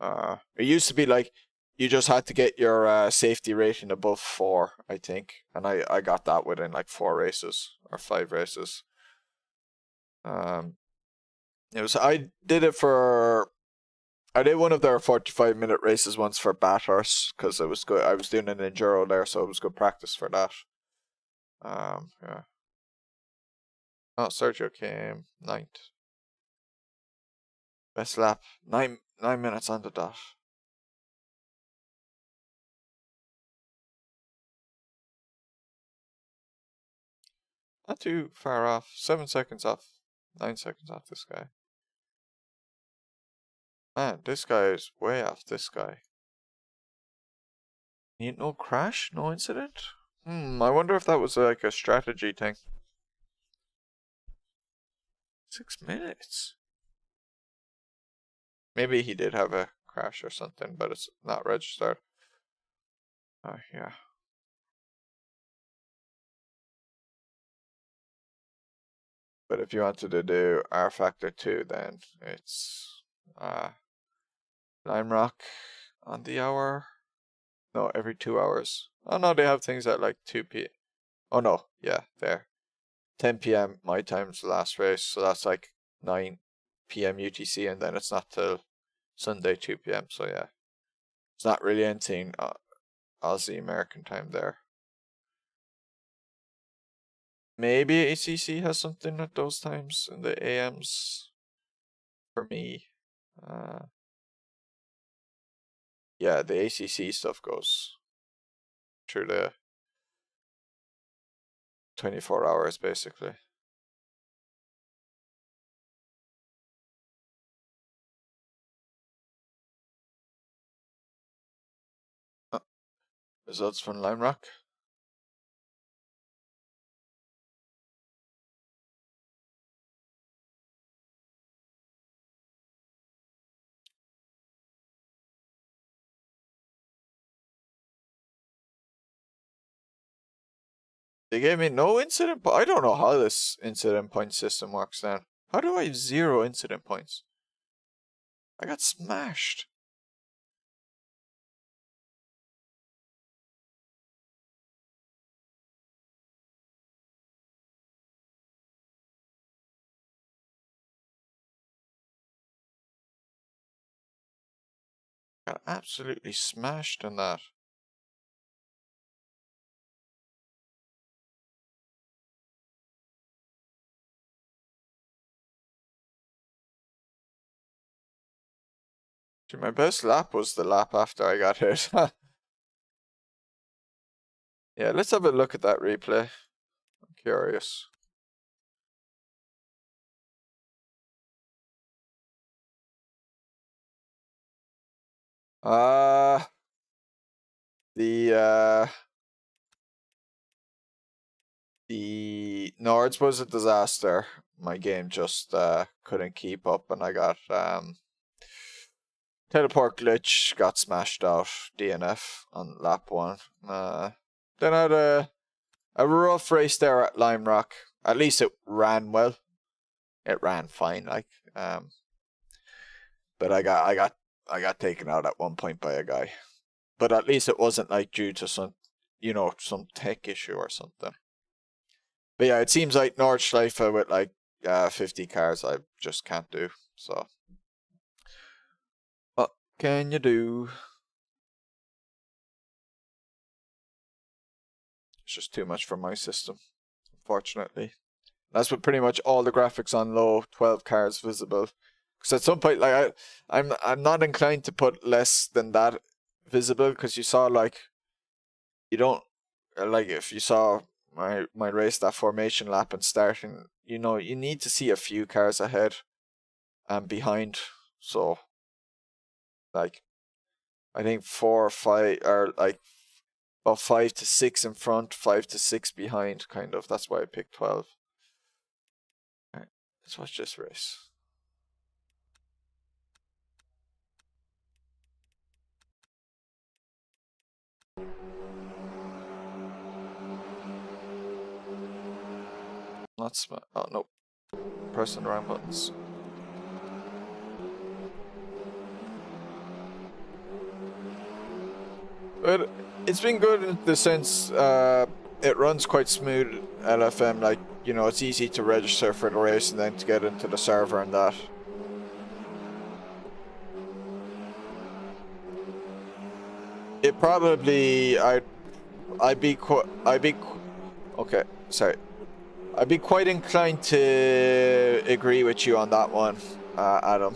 It used to be like you just had to get your safety rating above 4, I think, and I got that within like 4 races or 5 races. I did one of their 45-minute races once for Bathurst because it was good. I was doing an enduro there, so it was good practice for that. Yeah. Oh, Sergio came 9th. Best lap, 9 minutes on the dot. Not too far off. 7 seconds off. 9 seconds off this guy. Man, this guy is way off this guy. No crash? No incident? I wonder if that was like a strategy thing. 6 minutes. Maybe he did have a crash or something, but it's not registered. Oh, yeah. But if you wanted to do rFactor 2, then it's Lime Rock on the hour. No, every 2 hours. Oh no, they have things at like 2 p.m. Oh no, yeah, there. 10 p.m. my time's the last race, so that's like 9 p.m. UTC, and then it's not till Sunday 2 p.m. So yeah, it's not really anything Aussie American time there. Maybe ACC has something at those times in the AMs. For me, yeah, the ACC stuff goes through the 24 hours basically. Results from Lime Rock. They gave me no incident, but I don't know how this incident point system works then. How do I have 0 incident points? I got smashed. Got absolutely smashed in that. Dude, my best lap was the lap after I got hit. Yeah, let's have a look at that replay. I'm curious. The Nords was a disaster. My game just couldn't keep up, and I got teleport glitch, got smashed out, DNF on lap 1. Then I had a rough race there at Lime Rock. At least it ran well. It ran fine, like but I got taken out at one point by a guy. But at least it wasn't like due to some, you know, some tech issue or something. But yeah, it seems like Nordschleife with like 50 cars I just can't do. So what can you do? It's just too much for my system, unfortunately. That's with pretty much all the graphics on low, 12 cars visible. Because at some point, like I'm not inclined to put less than that visible, because you saw like you don't like if you saw my race, that formation lap and starting, you know, you need to see a few cars ahead and behind. So like I think 4 or 5 are like about 5 to 6 in front, 5 to 6 behind, kind of. That's why I picked 12. Alright, let's watch this race. Not smart. Oh no, pressing the wrong buttons. But it's been good in the sense it runs quite smooth. LFM, like, you know, it's easy to register for the race and then to get into the server and that. It probably I'd be okay. Sorry. I'd be quite inclined to agree with you on that one, Adam.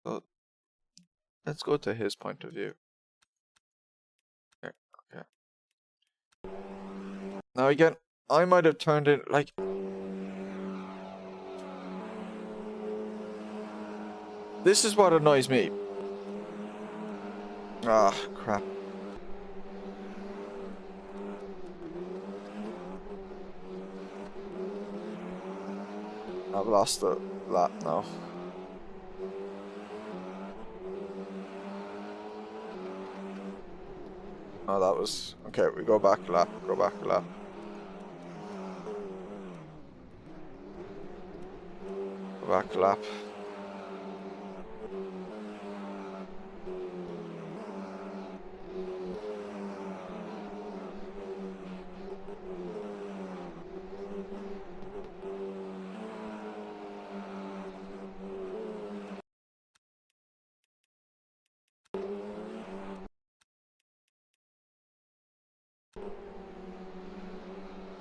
So let's go to his point of view. Okay. Now again, I might have turned it like. This is what annoys me. Ah, crap. I've lost the lap now. Oh, that was... Okay, we go back a lap, go back a lap. Go back a lap.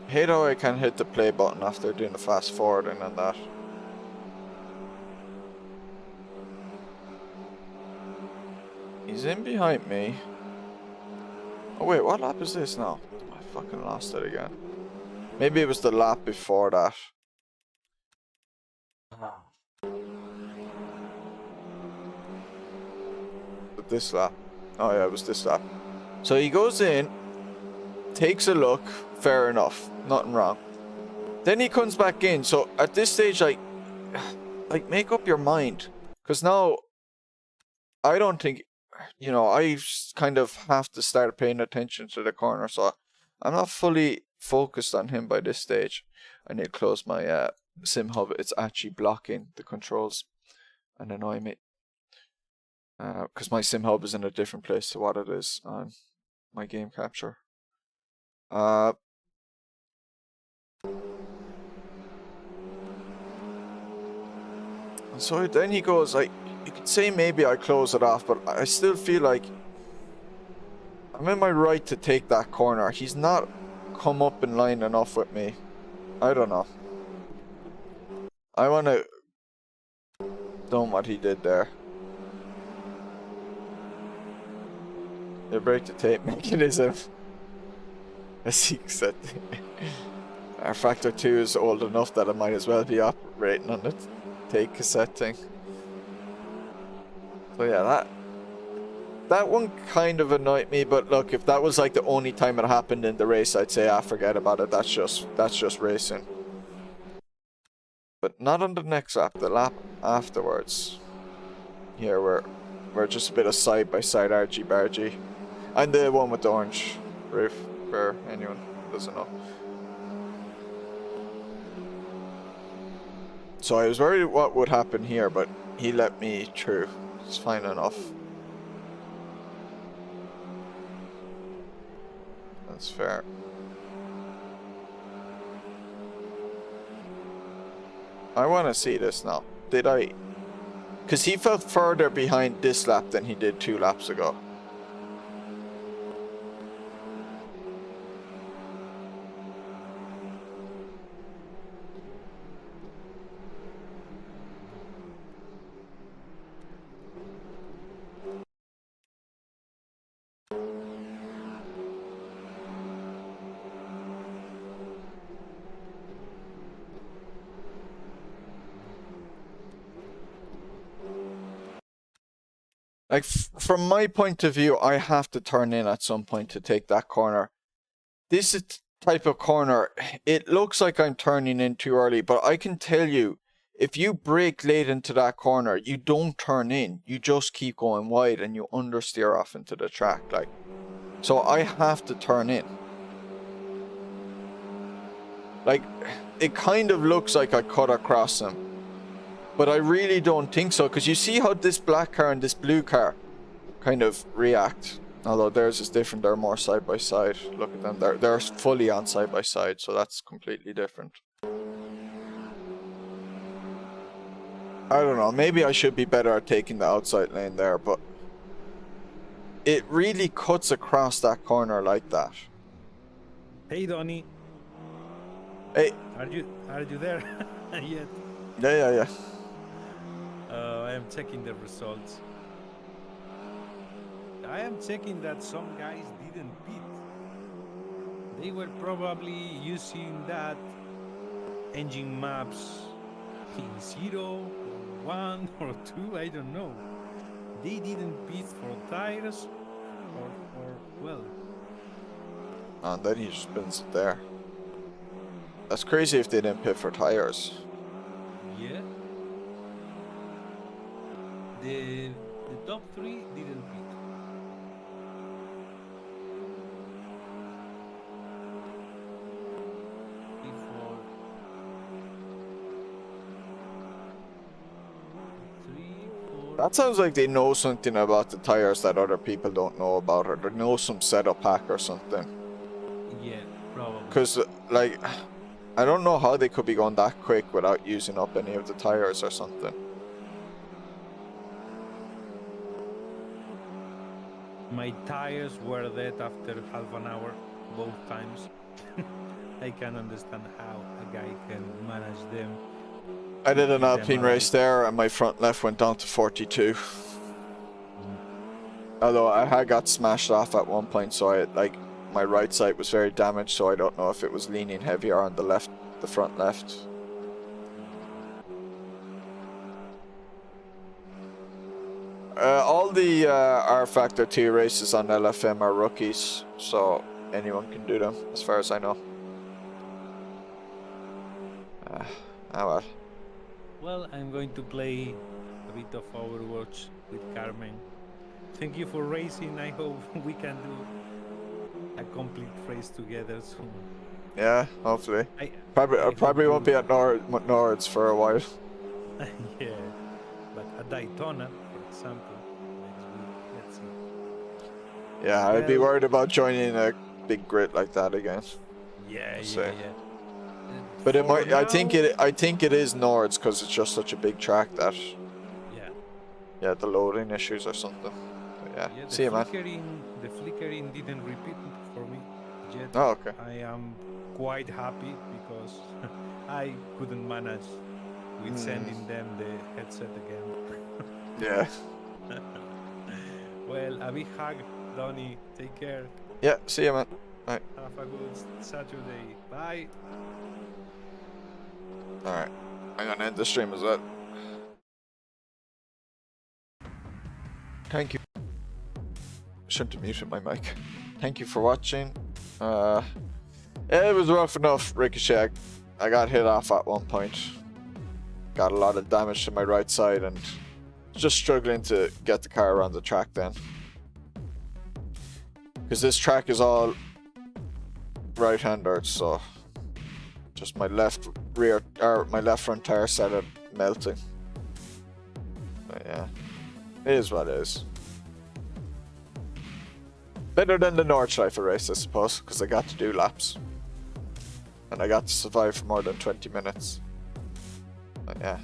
Hate how I can't hit the play button after doing the fast forwarding and that. He's in behind me. Oh wait, what lap is this now? I fucking lost it again. Maybe it was the lap before that. But this lap. Oh yeah, it was this lap. So he goes in, takes a look, fair enough, nothing wrong. Then he comes back in, so at this stage, like make up your mind. Because now, I don't think, you know, I kind of have to start paying attention to the corner, so I'm not fully focused on him by this stage. I need to close my SimHub. It's actually blocking the controls and annoy me. Because my SimHub is in a different place to what it is on my game capture. So then he goes, like, you could say maybe I close it off, but I still feel like I'm in my right to take that corner. He's not come up in line enough with me. I don't know. I want to done what he did there. The break the tape mechanism. A seek set. rFactor 2 is old enough that it might as well be operating on the take cassette thing. So yeah, that one kind of annoyed me, but look, if that was like the only time it happened in the race, I'd say, ah, forget about it, that's just racing. But not on the next lap, the lap afterwards. Here we're just a bit of side-by-side argy-bargy. And the one with the orange roof, for anyone who doesn't know. So I was worried what would happen here, but he let me through. It's fine enough. That's fair. I want to see this now. Did I? Because he felt further behind this lap than he did 2 laps ago. Like, from my point of view, I have to turn in at some point to take that corner. This is type of corner, it looks like I'm turning in too early, but I can tell you, if you brake late into that corner, you don't turn in. You just keep going wide and you understeer off into the track. Like, so I have to turn in. Like, it kind of looks like I cut across him. But I really don't think so, because you see how this black car and this blue car kind of react. Although theirs is different, they're more side by side. Look at them, they're fully on side by side, so that's completely different. I don't know, maybe I should be better at taking the outside lane there, but it really cuts across that corner like that. Hey Donnie. Hey. Are you there yet? Yeah. I am checking the results. I am checking that some guys didn't pit. They were probably using that engine maps in 0, 1 or 2, I don't know. They didn't pit for tires or well. And then he just spins it there. That's crazy if they didn't pit for tires. Yeah. The top 3 didn't pit. Before 3, 4. That sounds like they know something about the tires that other people don't know about, or they know some setup hack or something. Yeah, probably. Because, like, I don't know how they could be going that quick without using up any of the tires or something. My tires were dead after half an hour. both times. I can understand how a guy can manage them. I did an Keep them Alpine race alive. there, and my front left went down to 42. Although I had got smashed off at one point, so I like my right side was very damaged, so I don't know if it was leaning heavier on the left, the front left. All the rFactor 2 races on LFM are rookies, so anyone can do them, as far as I know. Oh well. Well, I'm going to play a bit of Overwatch with Carmen. Thank you for racing. I hope we can do a complete race together soon. Yeah, hopefully. I Probably hope won't be at Nords for a while. yeah, but at Daytona, for example, next week. Let's see. Yeah, I'd be Well- worried about joining a big grid like that again. Yeah, So- yeah. But it For might. I think now- it is Nords because it's just such a big track that. Yeah. Yeah, the loading issues or something. But yeah. Yeah, See you, man. The flickering didn't repeat for me yet. Oh, okay. I am quite happy because I couldn't manage with sending them the headset again. Yeah. Well, a big hug, Donny. Take care. Yeah. See you, man. Bye. Have a good Saturday. Bye. All right. I'm gonna end the stream as well. Thank you. Shouldn't have muted my mic. Thank you for watching. It was rough enough, Ricochet. I got hit off at one point. Got a lot of damage to my right side and just struggling to get the car around the track then. Because this track is all right-handed, so just my left rear or my left front tire started melting. But yeah, it is what it is. Better than the Nordschleife race, I suppose, because I got to do laps. And I got to survive for more than 20 minutes. But yeah.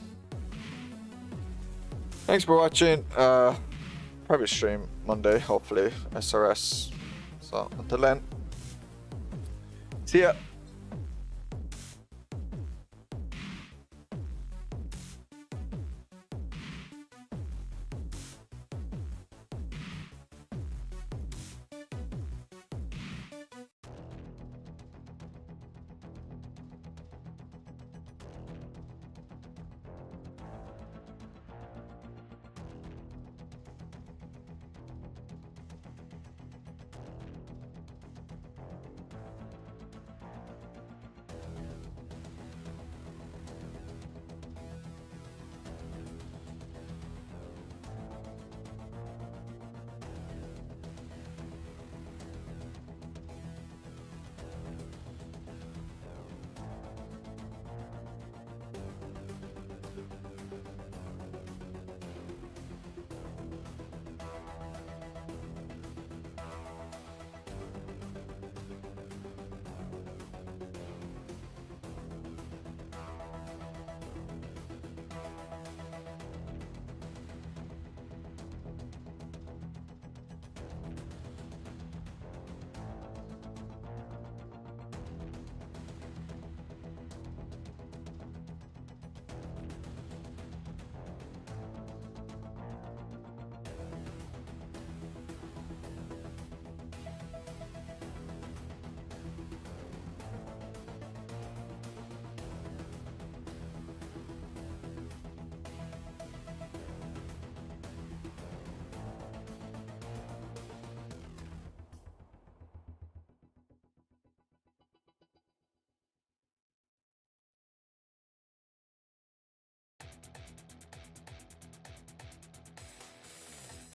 Thanks for watching. Probably stream Monday, hopefully, SRS. So until then, see ya.